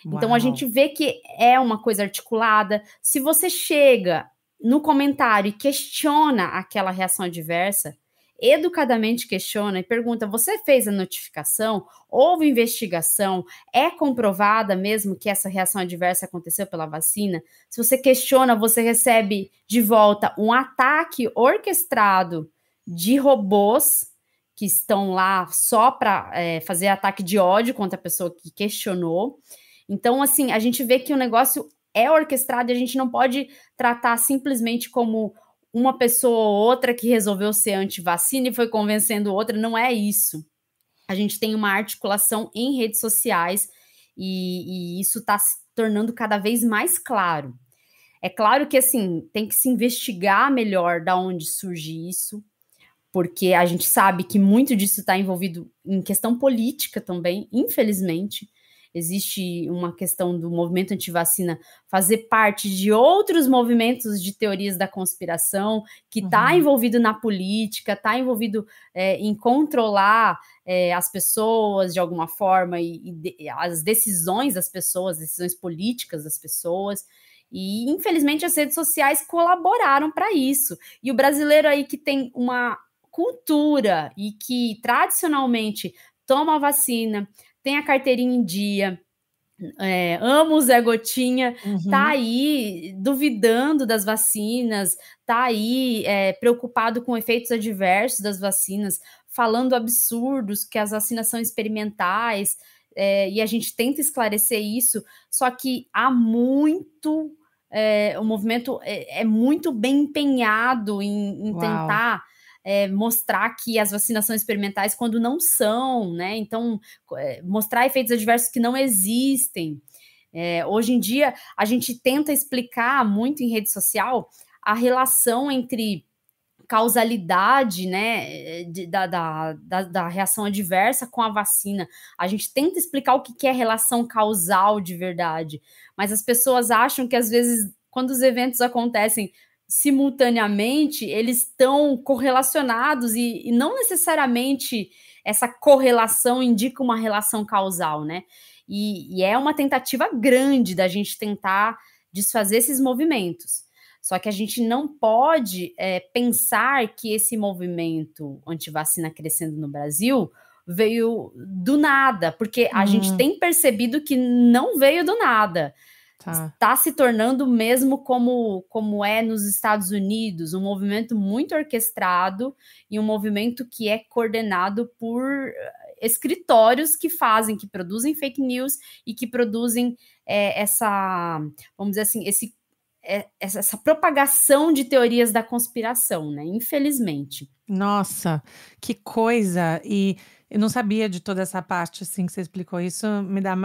Então, a gente vê que é uma coisa articulada. Se você chega no comentário e questiona aquela reação adversa, educadamente questiona e pergunta: você fez a notificação? Houve investigação? É comprovada mesmo que essa reação adversa aconteceu pela vacina? Se você questiona, você recebe de volta um ataque orquestrado de robôs que estão lá só para fazer ataque de ódio contra a pessoa que questionou. Então, assim, a gente vê que o negócio é orquestrado e a gente não pode tratar simplesmente como uma pessoa ou outra que resolveu ser anti-vacina e foi convencendo outra, não é isso. A gente tem uma articulação em redes sociais e isso está se tornando cada vez mais claro. É claro que, assim, tem que se investigar melhor da onde surge isso, porque a gente sabe que muito disso está envolvido em questão política também, infelizmente. Existe uma questão do movimento antivacina fazer parte de outros movimentos de teorias da conspiração, que está envolvido na política, está envolvido em controlar as pessoas de alguma forma e as decisões das pessoas, decisões políticas das pessoas. E, infelizmente, as redes sociais colaboraram para isso. E o brasileiro aí que tem uma cultura e que tradicionalmente toma a vacina, tem a carteirinha em dia, ama o Zé Gotinha, tá aí duvidando das vacinas, tá aí preocupado com efeitos adversos das vacinas, falando absurdos que as vacinas são experimentais, e a gente tenta esclarecer isso, só que há muito... o movimento é muito bem empenhado em tentar mostrar que as vacinas são experimentais quando não são, né? Então, mostrar efeitos adversos que não existem. Hoje em dia, a gente tenta explicar muito em rede social a relação entre causalidade, né, da reação adversa com a vacina. A gente tenta explicar o que é relação causal de verdade, mas as pessoas acham que, às vezes, quando os eventos acontecem simultaneamente, eles estão correlacionados e não necessariamente essa correlação indica uma relação causal, né? E é uma tentativa grande da gente tentar desfazer esses movimentos. Só que a gente não pode pensar que esse movimento antivacina crescendo no Brasil veio do nada, porque a gente tem percebido que não veio do nada. Está se tornando mesmo como é nos Estados Unidos, um movimento muito orquestrado e um movimento que é coordenado por escritórios que produzem fake news e que produzem vamos dizer assim, essa propagação de teorias da conspiração, né? Infelizmente. Nossa, que coisa! E eu não sabia de toda essa parte, assim, que você explicou. Isso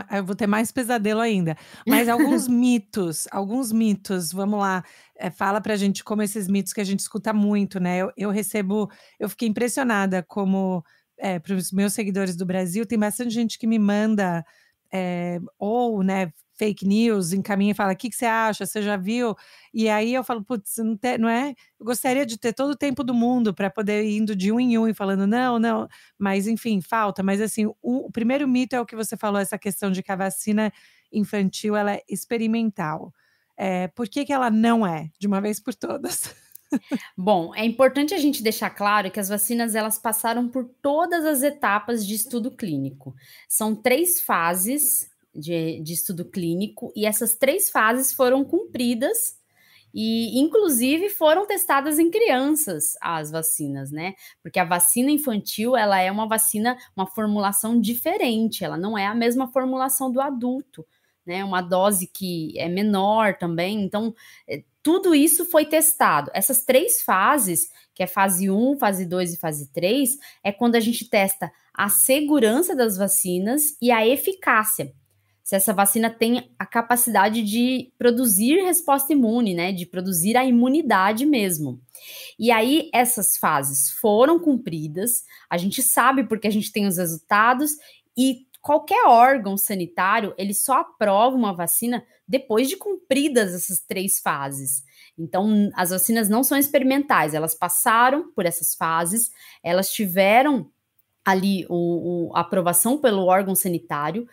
eu vou ter mais pesadelo ainda. Mas alguns mitos, vamos lá. Fala pra gente como esses mitos que a gente escuta muito, né? Eu fiquei impressionada como, para os meus seguidores do Brasil, tem bastante gente que me manda, ou, né, fake news, encaminha e fala: o que você acha? Você já viu? E aí eu falo: putz, não é? Eu gostaria de ter todo o tempo do mundo para poder ir indo de um em um e falando: não, mas enfim, falta. Mas assim, o primeiro mito é o que você falou, essa questão de que a vacina infantil ela é experimental. Por que ela não é, de uma vez por todas? Bom, é importante a gente deixar claro que as vacinas elas passaram por todas as etapas de estudo clínico. São 3 fases de estudo clínico e essas 3 fases foram cumpridas e, inclusive, foram testadas em crianças as vacinas, né? Porque a vacina infantil, ela é uma vacina, uma formulação diferente, ela não é a mesma formulação do adulto, né? Uma dose que é menor também, então tudo isso foi testado. Essas 3 fases, que é fase 1, fase 2 e fase 3, é quando a gente testa a segurança das vacinas e a eficácia. Se essa vacina tem a capacidade de produzir resposta imune, né? De produzir a imunidade mesmo. E aí, essas fases foram cumpridas, a gente sabe porque a gente tem os resultados, e qualquer órgão sanitário, ele só aprova uma vacina depois de cumpridas essas 3 fases. Então, as vacinas não são experimentais, elas passaram por essas fases, elas tiveram ali a aprovação pelo órgão sanitário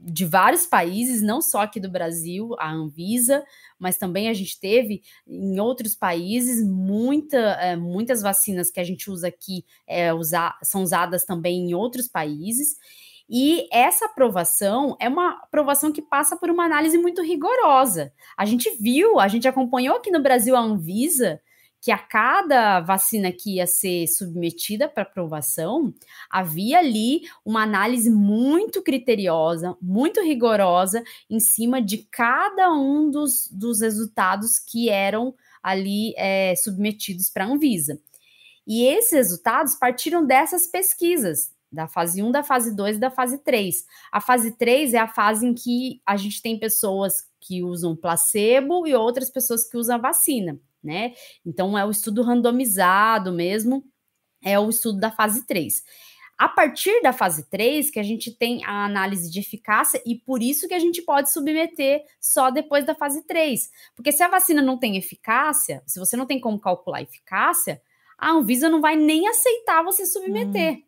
de vários países, não só aqui do Brasil, a Anvisa, mas também a gente teve em outros países muitas vacinas que a gente usa aqui são usadas também em outros países. E essa aprovação é uma aprovação que passa por uma análise muito rigorosa. A gente acompanhou aqui no Brasil a Anvisa, que a cada vacina que ia ser submetida para aprovação, havia ali uma análise muito criteriosa, muito rigorosa, em cima de cada um dos resultados que eram ali submetidos para a Anvisa. E esses resultados partiram dessas pesquisas, da fase 1, da fase 2 e da fase 3. A fase 3 é a fase em que a gente tem pessoas que usam placebo e outras pessoas que usam a vacina, né? Então, é o estudo randomizado mesmo, é o estudo da fase 3. A partir da fase 3, que a gente tem a análise de eficácia, e por isso que a gente pode submeter só depois da fase 3. Porque se a vacina não tem eficácia, se você não tem como calcular a eficácia, a Anvisa não vai nem aceitar você submeter.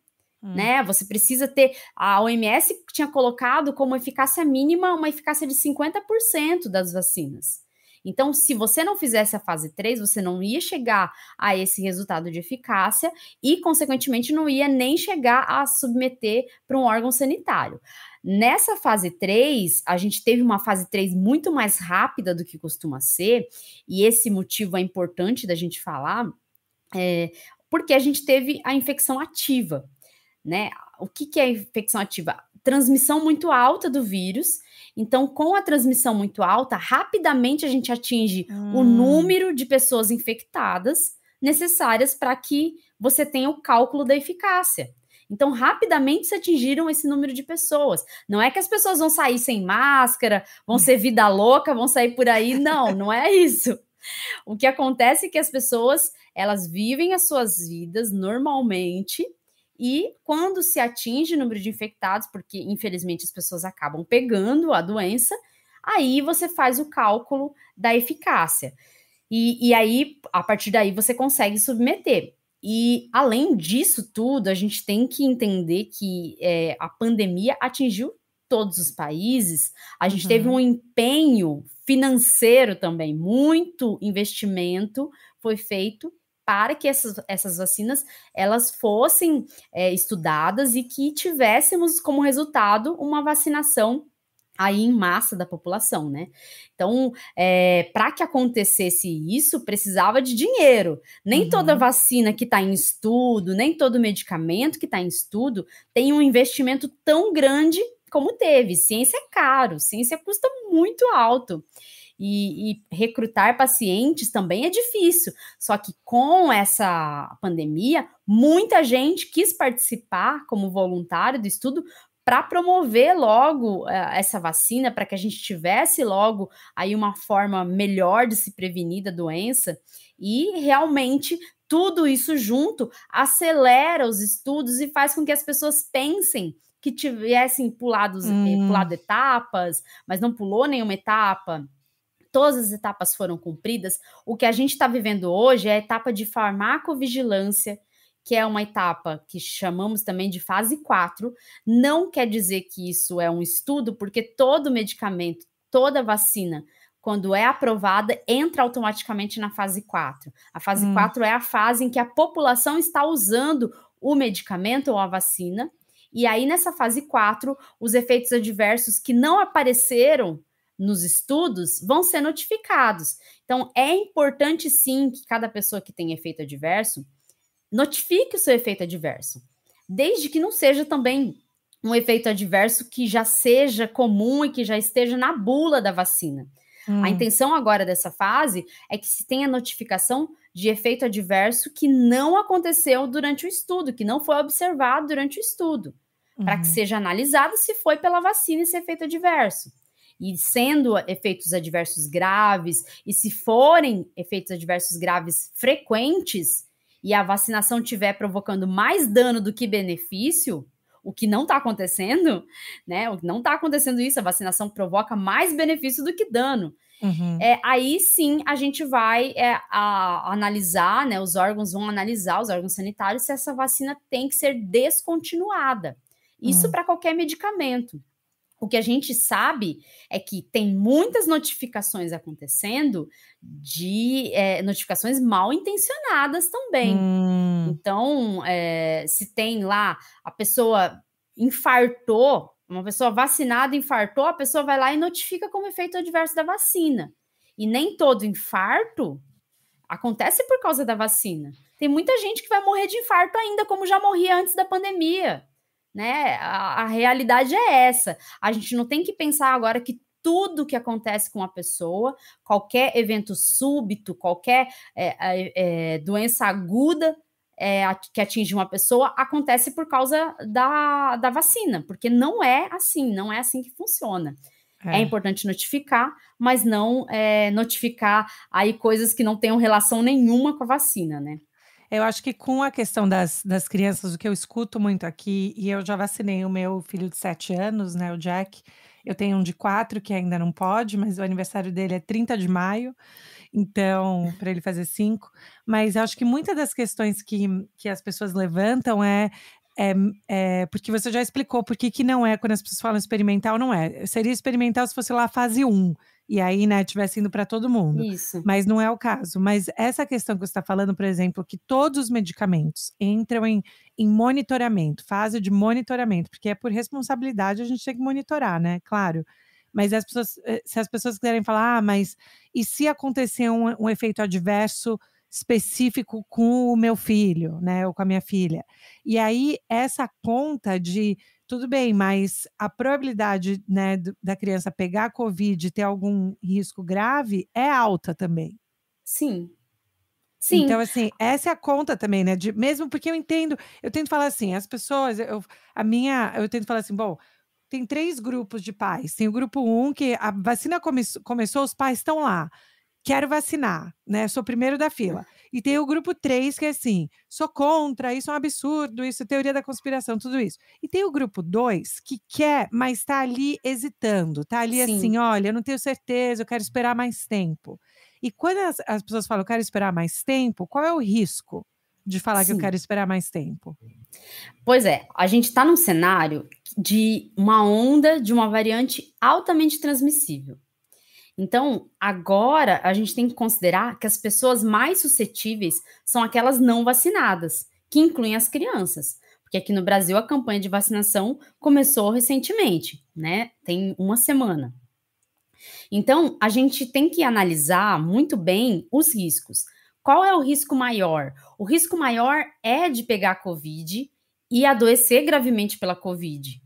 Né? Você precisa ter... A OMS tinha colocado como eficácia mínima uma eficácia de 50% das vacinas. Então, se você não fizesse a fase 3, você não ia chegar a esse resultado de eficácia e, consequentemente, não ia nem chegar a submeter para um órgão sanitário. Nessa fase 3, a gente teve uma fase 3 muito mais rápida do que costuma ser, e esse motivo é importante da gente falar, porque a gente teve a infecção ativa, né? O que é a infecção ativa? Transmissão muito alta do vírus. Então, com a transmissão muito alta, rapidamente a gente atinge o número de pessoas infectadas necessárias para que você tenha o cálculo da eficácia. Então, rapidamente se atingiram esse número de pessoas. Não é que as pessoas vão sair sem máscara, vão ser vida louca, vão sair por aí. Não, não é isso. O que acontece é que as pessoas, elas vivem as suas vidas normalmente, e quando se atinge o número de infectados, porque infelizmente as pessoas acabam pegando a doença, aí você faz o cálculo da eficácia. E aí, a partir daí, você consegue submeter. E além disso tudo, a gente tem que entender que a pandemia atingiu todos os países. A gente teve um empenho financeiro também, muito investimento foi feito para que essas vacinas elas fossem estudadas e que tivéssemos como resultado uma vacinação aí em massa da população, né? Então, para que acontecesse isso, precisava de dinheiro. Nem toda vacina que está em estudo, nem todo medicamento que está em estudo tem um investimento tão grande como teve. Ciência é caro, ciência custa muito alto. E recrutar pacientes também é difícil. Só que com essa pandemia, muita gente quis participar como voluntário do estudo para promover logo essa vacina, para que a gente tivesse logo aí uma forma melhor de se prevenir da doença. E realmente tudo isso junto acelera os estudos e faz com que as pessoas pensem que tivessem pulado etapas, mas não pulou nenhuma etapa. Todas as etapas foram cumpridas. O que a gente está vivendo hoje é a etapa de farmacovigilância, que é uma etapa que chamamos também de fase 4. Não quer dizer que isso é um estudo, porque todo medicamento, toda vacina, quando é aprovada, entra automaticamente na fase 4. A fase 4 é a fase em que a população está usando o medicamento ou a vacina. E aí, nessa fase 4, os efeitos adversos que não apareceram nos estudos vão ser notificados. Então, é importante sim que cada pessoa que tem efeito adverso notifique o seu efeito adverso, desde que não seja também um efeito adverso que já seja comum e que já esteja na bula da vacina. A intenção agora dessa fase é que se tenha notificação de efeito adverso que não aconteceu durante o estudo, que não foi observado durante o estudo, para que seja analisado se foi pela vacina esse efeito adverso. E sendo efeitos adversos graves, e se forem efeitos adversos graves frequentes, e a vacinação estiver provocando mais dano do que benefício, o que não está acontecendo, né? Não está acontecendo isso, a vacinação provoca mais benefício do que dano. Aí sim a gente vai analisar, né? Os órgãos vão analisar, os órgãos sanitários, se essa vacina tem que ser descontinuada. Isso para qualquer medicamento. O que a gente sabe é que tem muitas notificações acontecendo de notificações mal intencionadas também. Então, se tem lá a pessoa infartou, uma pessoa vacinada infartou, a pessoa vai lá e notifica como efeito adverso da vacina. E nem todo infarto acontece por causa da vacina. Tem muita gente que vai morrer de infarto ainda, como já morria antes da pandemia. Né? A realidade é essa. A gente não tem que pensar agora que tudo que acontece com a pessoa, qualquer evento súbito, qualquer doença aguda que atinge uma pessoa, acontece por causa da vacina, porque não é assim que funciona. É importante notificar, mas não notificar aí coisas que não tenham relação nenhuma com a vacina, né? Eu acho que com a questão das crianças, o que eu escuto muito aqui, e eu já vacinei o meu filho de 7 anos, né, o Jack. Eu tenho um de 4 que ainda não pode, mas o aniversário dele é 30 de maio, então, para ele fazer 5. Mas eu acho que muitas das questões que as pessoas levantam porque você já explicou por que não é, quando as pessoas falam experimental, não é. Seria experimental se fosse lá a fase 1, e aí, né, tivesse indo para todo mundo. Isso. Mas não é o caso. Mas essa questão que você está falando, por exemplo, que todos os medicamentos entram em monitoramento, fase de monitoramento, porque é por responsabilidade, a gente tem que monitorar, né? Claro. Mas se as pessoas quiserem falar, mas e se acontecer um efeito adverso específico com o meu filho, né, ou com a minha filha? E aí, essa conta de tudo bem, mas a probabilidade, né, da criança pegar Covid e ter algum risco grave é alta também. Sim. Sim. Então, assim, essa é a conta também, né? Mesmo porque eu tento falar assim, as pessoas, eu tento falar assim, bom, tem 3 grupos de pais. Tem o grupo 1, que a vacina começou, os pais estão lá. Quero vacinar, né? Sou o primeiro da fila. E tem o grupo 3, que é assim, sou contra, isso é um absurdo, isso é teoria da conspiração, tudo isso. E tem o grupo 2, que quer, mas está ali hesitando, está ali assim, olha, eu não tenho certeza, eu quero esperar mais tempo. E quando as pessoas falam, eu quero esperar mais tempo, qual é o risco de falar que eu quero esperar mais tempo? Pois é, a gente está num cenário de uma onda de uma variante altamente transmissível. Então, agora a gente tem que considerar que as pessoas mais suscetíveis são aquelas não vacinadas, que incluem as crianças. Porque aqui no Brasil a campanha de vacinação começou recentemente, né? Tem uma semana. Então, a gente tem que analisar muito bem os riscos. Qual é o risco maior? O risco maior é de pegar Covid e adoecer gravemente pela Covid.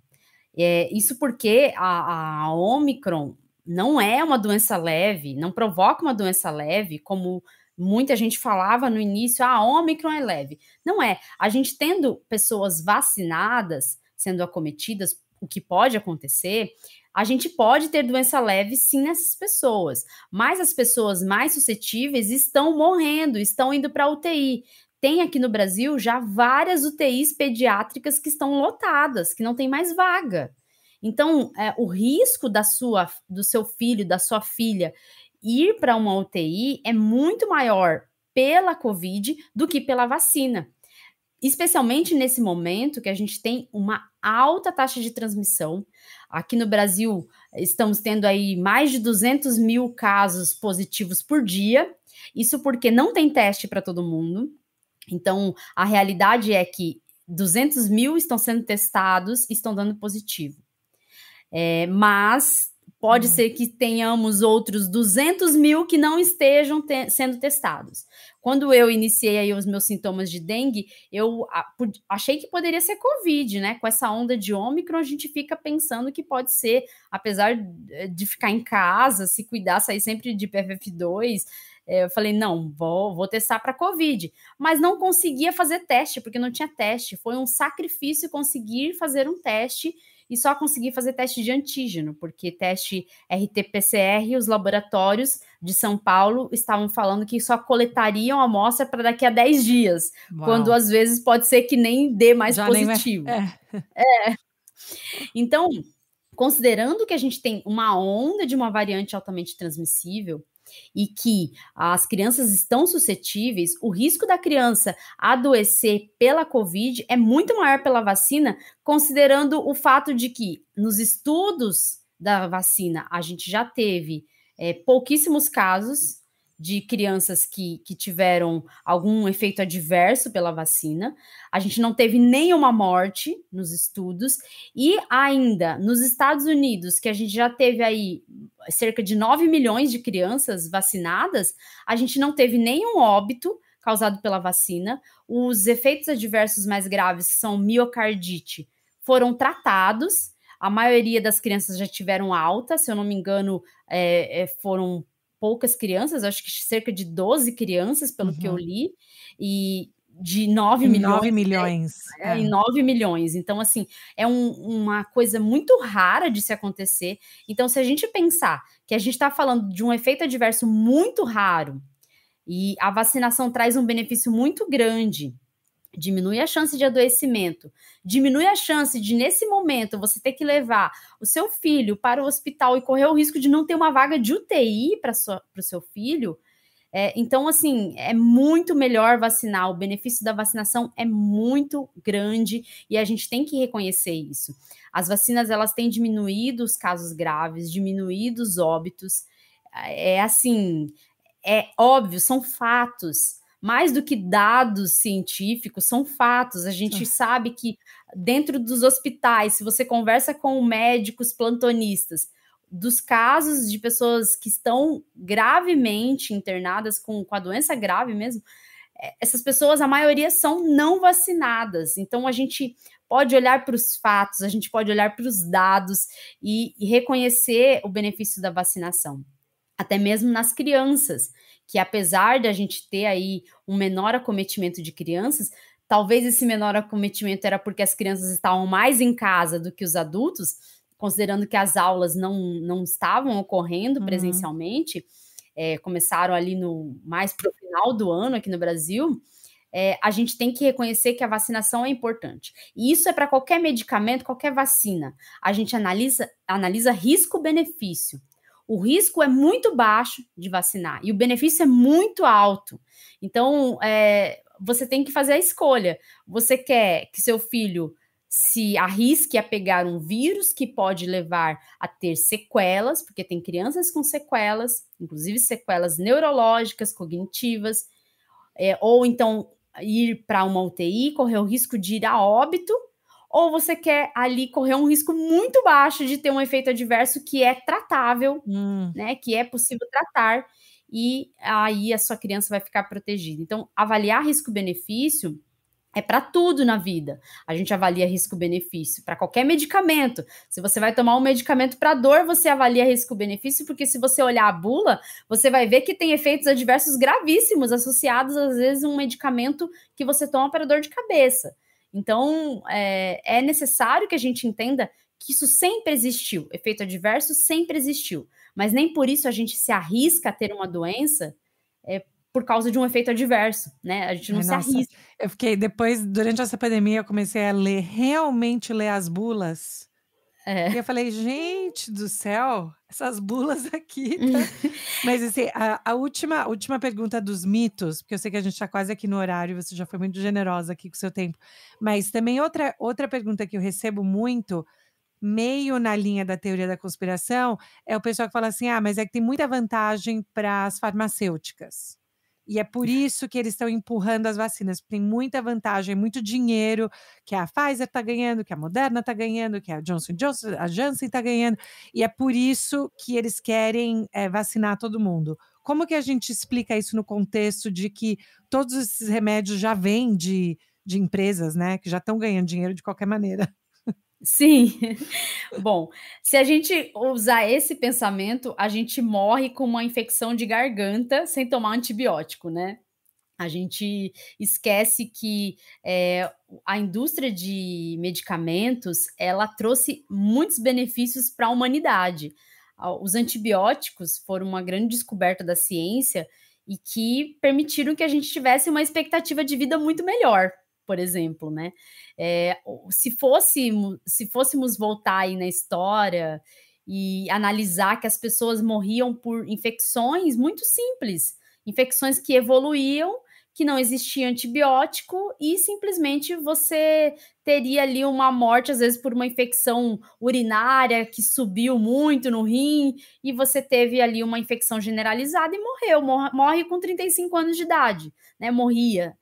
Isso porque a Omicron não é uma doença leve, não provoca uma doença leve, como muita gente falava no início, a Omicron é leve. Não é. A gente tendo pessoas vacinadas sendo acometidas, o que pode acontecer, a gente pode ter doença leve sim nessas pessoas, mas as pessoas mais suscetíveis estão morrendo, estão indo para a UTI. Tem aqui no Brasil já várias UTIs pediátricas que estão lotadas, que não tem mais vaga. Então, o risco do seu filho, da sua filha, ir para uma UTI é muito maior pela Covid do que pela vacina. Especialmente nesse momento que a gente tem uma alta taxa de transmissão. Aqui no Brasil, estamos tendo aí mais de 200 mil casos positivos por dia. Isso porque não tem teste para todo mundo. Então, a realidade é que 200 mil estão sendo testados e estão dando positivo. Mas pode ser que tenhamos outros 200 mil que não estejam sendo testados. Quando eu iniciei aí os meus sintomas de dengue, eu achei que poderia ser Covid, né? Com essa onda de Ômicron, a gente fica pensando que pode ser, apesar de ficar em casa, se cuidar, sair sempre de PFF2, eu falei, não, vou testar para Covid. Mas não conseguia fazer teste, porque não tinha teste. Foi um sacrifício conseguir fazer um teste e só consegui fazer teste de antígeno, porque teste RT-PCR, os laboratórios de São Paulo estavam falando que só coletariam a amostra para daqui a 10 dias, quando às vezes pode ser que nem dê mais positivo. Então, considerando que a gente tem uma onda de uma variante altamente transmissível, e que as crianças estão suscetíveis, o risco da criança adoecer pela Covid é muito maior pela vacina, considerando o fato de que nos estudos da vacina a gente já teve pouquíssimos casos de crianças que tiveram algum efeito adverso pela vacina. A gente não teve nenhuma morte nos estudos. E ainda, nos Estados Unidos, que a gente já teve aí cerca de 9 milhões de crianças vacinadas, a gente não teve nenhum óbito causado pela vacina. Os efeitos adversos mais graves, que são miocardite, foram tratados. a maioria das crianças já tiveram alta, se eu não me engano, foram poucas crianças, acho que cerca de 12 crianças, pelo que eu li, e de 9 milhões. 9 milhões. Em 9 milhões. Então, assim, é uma coisa muito rara de se acontecer. Então, se a gente pensar que a gente está falando de um efeito adverso muito raro e a vacinação traz um benefício muito grande, diminui a chance de adoecimento, diminui a chance de, nesse momento, você ter que levar o seu filho para o hospital e correr o risco de não ter uma vaga de UTI para o seu filho. Então, assim, é muito melhor vacinar, o benefício da vacinação é muito grande e a gente tem que reconhecer isso. As vacinas, elas têm diminuído os casos graves, diminuído os óbitos, é óbvio, são fatos. Mais do que dados científicos, são fatos. A gente sabe que dentro dos hospitais, se você conversa com médicos plantonistas, dos casos de pessoas que estão gravemente internadas com a doença grave mesmo, essas pessoas, a maioria são não vacinadas. Então, a gente pode olhar para os fatos, a gente pode olhar para os dados e reconhecer o benefício da vacinação. Até mesmo nas crianças, que apesar de a gente ter aí um menor acometimento de crianças, talvez esse menor acometimento era porque as crianças estavam mais em casa do que os adultos, considerando que as aulas não estavam ocorrendo presencialmente, começaram ali mais para o final do ano aqui no Brasil. A gente tem que reconhecer que a vacinação é importante. E isso é para qualquer medicamento, qualquer vacina. A gente analisa risco-benefício. O risco é muito baixo de vacinar e o benefício é muito alto. Então, você tem que fazer a escolha. Você quer que seu filho se arrisque a pegar um vírus que pode levar a ter sequelas, porque tem crianças com sequelas, inclusive sequelas neurológicas, cognitivas, ou então ir para uma UTI, correr o risco de ir a óbito, ou você quer ali correr um risco muito baixo de ter um efeito adverso que é tratável, né, que é possível tratar, e aí a sua criança vai ficar protegida. Então, avaliar risco-benefício é para tudo na vida. A gente avalia risco-benefício para qualquer medicamento. Se você vai tomar um medicamento para dor, você avalia risco-benefício, porque se você olhar a bula, você vai ver que tem efeitos adversos gravíssimos associados, às vezes, a um medicamento que você toma para dor de cabeça. Então, é necessário que a gente entenda que isso sempre existiu, efeito adverso sempre existiu, mas nem por isso a gente se arrisca a ter uma doença por causa de um efeito adverso, né? A gente não se arrisca. Eu fiquei, durante essa pandemia, eu comecei a realmente ler as bulas. E eu falei, gente do céu, essas bulas aqui. Tá? Mas assim, a última pergunta dos mitos, porque eu sei que a gente está quase aqui no horário, você já foi muito generosa aqui com o seu tempo. Mas também outra pergunta que eu recebo muito, meio na linha da teoria da conspiração, é o pessoal que fala assim: mas é que tem muita vantagem para as farmacêuticas. E é por isso que eles estão empurrando as vacinas, porque tem muita vantagem, muito dinheiro que a Pfizer está ganhando, que a Moderna está ganhando, que a Johnson & Johnson, a Janssen está ganhando, e é por isso que eles querem vacinar todo mundo. Como que a gente explica isso no contexto de que todos esses remédios já vêm de empresas, né, que já estão ganhando dinheiro de qualquer maneira? Sim. Bom, se a gente usar esse pensamento, a gente morre com uma infecção de garganta sem tomar antibiótico, né? A gente esquece que a indústria de medicamentos, ela trouxe muitos benefícios para a humanidade. Os antibióticos foram uma grande descoberta da ciência e que permitiram que a gente tivesse uma expectativa de vida muito melhor, por exemplo, né? Se fôssemos voltar aí na história e analisar que as pessoas morriam por infecções muito simples, infecções que evoluíam, que não existia antibiótico e simplesmente você teria ali uma morte, às vezes por uma infecção urinária que subiu muito no rim e você teve ali uma infecção generalizada e morreu, morre com 35 anos de idade, né? Morria.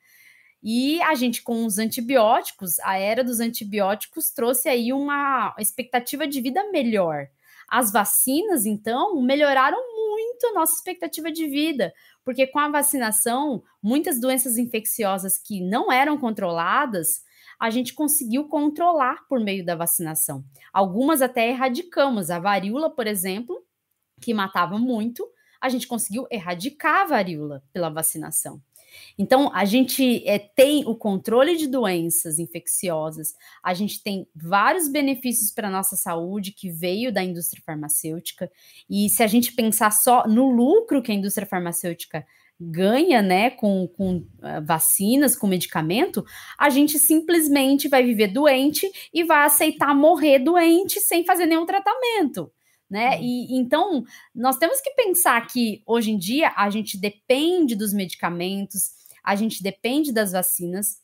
E a gente, com os antibióticos, a era dos antibióticos trouxe aí uma expectativa de vida melhor. As vacinas, então, melhoraram muito a nossa expectativa de vida, porque com a vacinação, muitas doenças infecciosas que não eram controladas, a gente conseguiu controlar por meio da vacinação. Algumas até erradicamos. A varíola, por exemplo, que matava muito, a gente conseguiu erradicar a varíola pela vacinação. Então, a gente tem o controle de doenças infecciosas, a gente tem vários benefícios para a nossa saúde que veio da indústria farmacêutica, e se a gente pensar só no lucro que a indústria farmacêutica ganha, né, com vacinas, com medicamento, a gente simplesmente vai viver doente e vai aceitar morrer doente sem fazer nenhum tratamento. Né? E então nós temos que pensar que hoje em dia a gente depende dos medicamentos, a gente depende das vacinas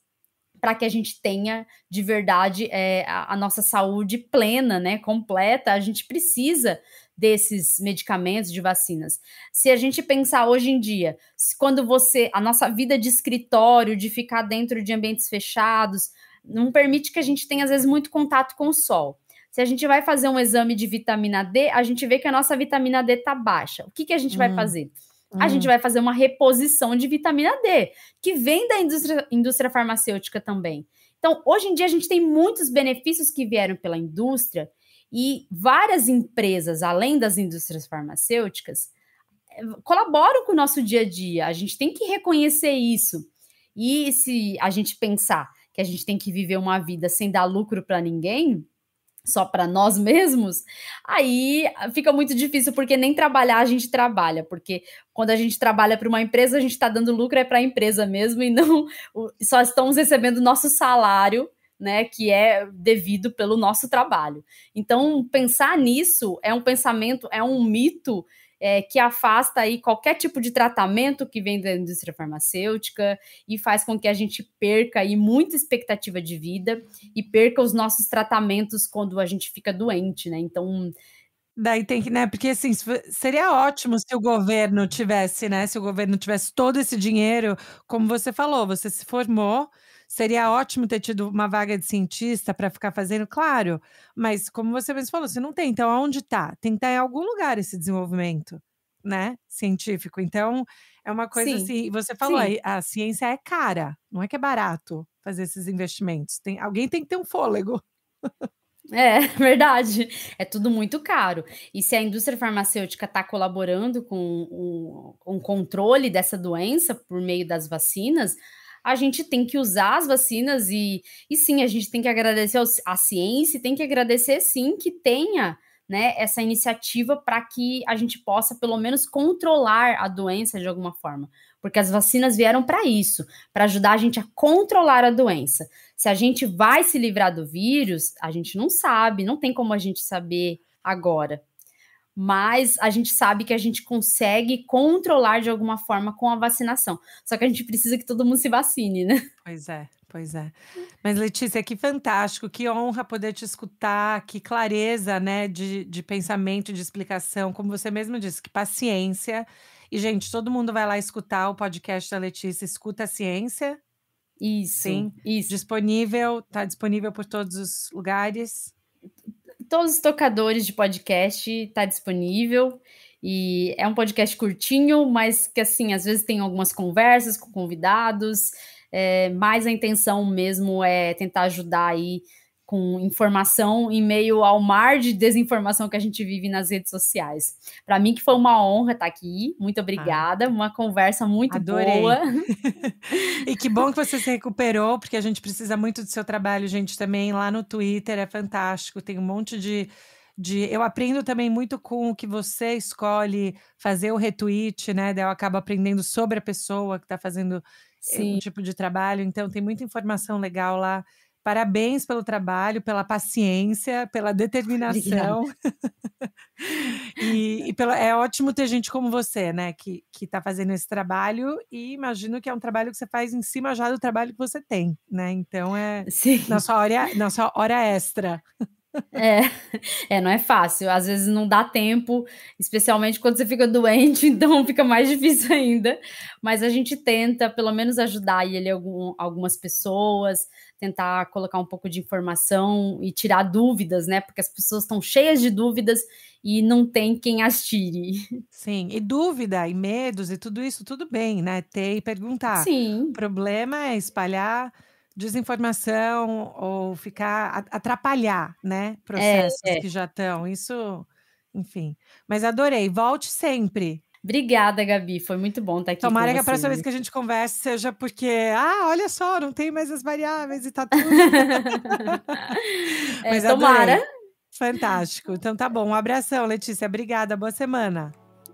para que a gente tenha de verdade a nossa saúde plena, né, completa. A gente precisa desses medicamentos, de vacinas. Se a gente pensar hoje em dia, quando a nossa vida de escritório, de ficar dentro de ambientes fechados, não permite que a gente tenha às vezes muito contato com o sol. Se a gente vai fazer um exame de vitamina D, a gente vê que a nossa vitamina D está baixa. O que a gente vai fazer? A gente vai fazer uma reposição de vitamina D, que vem da indústria farmacêutica também. Então, hoje em dia, a gente tem muitos benefícios que vieram pela indústria e várias empresas, além das indústrias farmacêuticas, colaboram com o nosso dia a dia. A gente tem que reconhecer isso. E se a gente pensar que a gente tem que viver uma vida sem dar lucro para ninguém, só para nós mesmos, aí fica muito difícil, porque nem trabalhar a gente trabalha, porque quando a gente trabalha para uma empresa, a gente está dando lucro para a empresa mesmo, e não só estamos recebendo o nosso salário, né, que é devido pelo nosso trabalho. Então, pensar nisso é um pensamento, é um mito que afasta aí qualquer tipo de tratamento que vem da indústria farmacêutica e faz com que a gente perca aí muita expectativa de vida e perca os nossos tratamentos quando a gente fica doente, né? Então, daí tem que, né? Porque assim, seria ótimo se o governo tivesse, né? Se o governo tivesse todo esse dinheiro, como você falou, você se formou, seria ótimo ter tido uma vaga de cientista para ficar fazendo, claro, mas como você mesmo falou, você não tem, então aonde está? Tem que estar em algum lugar esse desenvolvimento, né? Científico. Então, é uma coisa sim, assim, você falou sim. aí, a ciência é cara, não é que é barato fazer esses investimentos. Alguém tem que ter um fôlego. É verdade, é tudo muito caro. E se a indústria farmacêutica está colaborando com um controle dessa doença por meio das vacinas, a gente tem que usar as vacinas e sim, a gente tem que agradecer à ciência e tem que agradecer sim que tenha, né, essa iniciativa para que a gente possa pelo menos controlar a doença de alguma forma. Porque as vacinas vieram para isso, para ajudar a gente a controlar a doença. Se a gente vai se livrar do vírus, a gente não sabe, não tem como a gente saber agora. Mas a gente sabe que a gente consegue controlar de alguma forma com a vacinação. Só que a gente precisa que todo mundo se vacine, né? Pois é, pois é. Mas Letícia, que fantástico, que honra poder te escutar, que clareza, né, de pensamento, de explicação, como você mesmo disse, que paciência. E, gente, todo mundo vai lá escutar o podcast da Letícia, Escuta a Ciência, Isso, sim, isso. disponível, tá disponível por todos os lugares. Todos os tocadores de podcast está disponível. E é um podcast curtinho, mas que, assim, às vezes tem algumas conversas com convidados. Mas a intenção mesmo é tentar ajudar aí com informação em meio ao mar de desinformação que a gente vive nas redes sociais. Para mim que foi uma honra estar aqui. Muito Ai, obrigada. Uma conversa muito boa. adorei. E que bom que você se recuperou, porque a gente precisa muito do seu trabalho, gente, também lá no Twitter é fantástico, tem um monte eu aprendo também muito com o que você escolhe fazer o retweet, né, daí eu acabo aprendendo sobre a pessoa que está fazendo um Sim, tipo de trabalho, então tem muita informação legal lá. Parabéns pelo trabalho, pela paciência, pela obrigada. determinação. É ótimo ter gente como você, né, que está fazendo esse trabalho, e imagino que é um trabalho que você faz em cima já do trabalho que você tem, né? Então é Sim. na sua hora extra. É, não é fácil. Às vezes não dá tempo, especialmente quando você fica doente, então fica mais difícil ainda. Mas a gente tenta, pelo menos, ajudar aí algumas pessoas, tentar colocar um pouco de informação e tirar dúvidas, né? Porque as pessoas estão cheias de dúvidas e não tem quem as tire. Sim, e dúvida e medos e tudo isso, tudo bem, né? Ter e perguntar. O Sim, problema é espalhar desinformação ou atrapalhar, né, processos que já estão, isso, enfim. Mas adorei, volte sempre. Obrigada, Gabi, foi muito bom estar aqui Tomara com que a você. próxima vez que a gente converse seja porque, olha só, não tem mais as variáveis e tá tudo... Mas tomara. Adorei. Fantástico. Então tá bom, um abração, Letícia, obrigada, boa semana.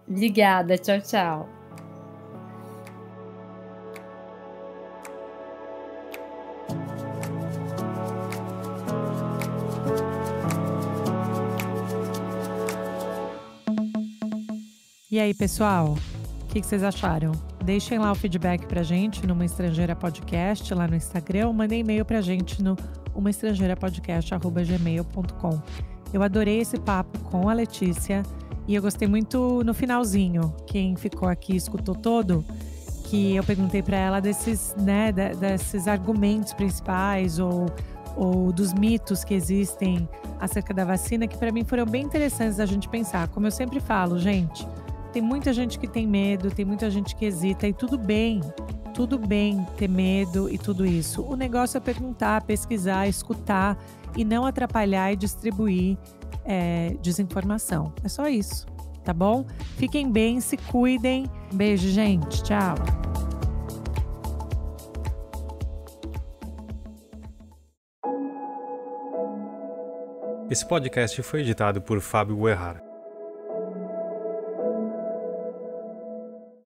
Obrigada, tchau, tchau. E aí, pessoal, o que vocês acharam? Deixem lá o feedback pra gente no Uma Estrangeira Podcast, lá no Instagram, ou mandem e-mail pra gente no umaestrangeirapodcast@gmail.com. Eu adorei esse papo com a Letícia e eu gostei muito no finalzinho. Quem ficou aqui escutou todo, que eu perguntei pra ela desses argumentos principais ou dos mitos que existem acerca da vacina, que pra mim foram bem interessantes da gente pensar. Como eu sempre falo, gente, tem muita gente que tem medo, tem muita gente que hesita, e tudo bem ter medo e tudo isso. O negócio é perguntar, pesquisar, escutar e não atrapalhar e distribuir desinformação. É só isso, tá bom? Fiquem bem, se cuidem. Beijo, gente. Tchau. Esse podcast foi editado por Fábio Guerrara.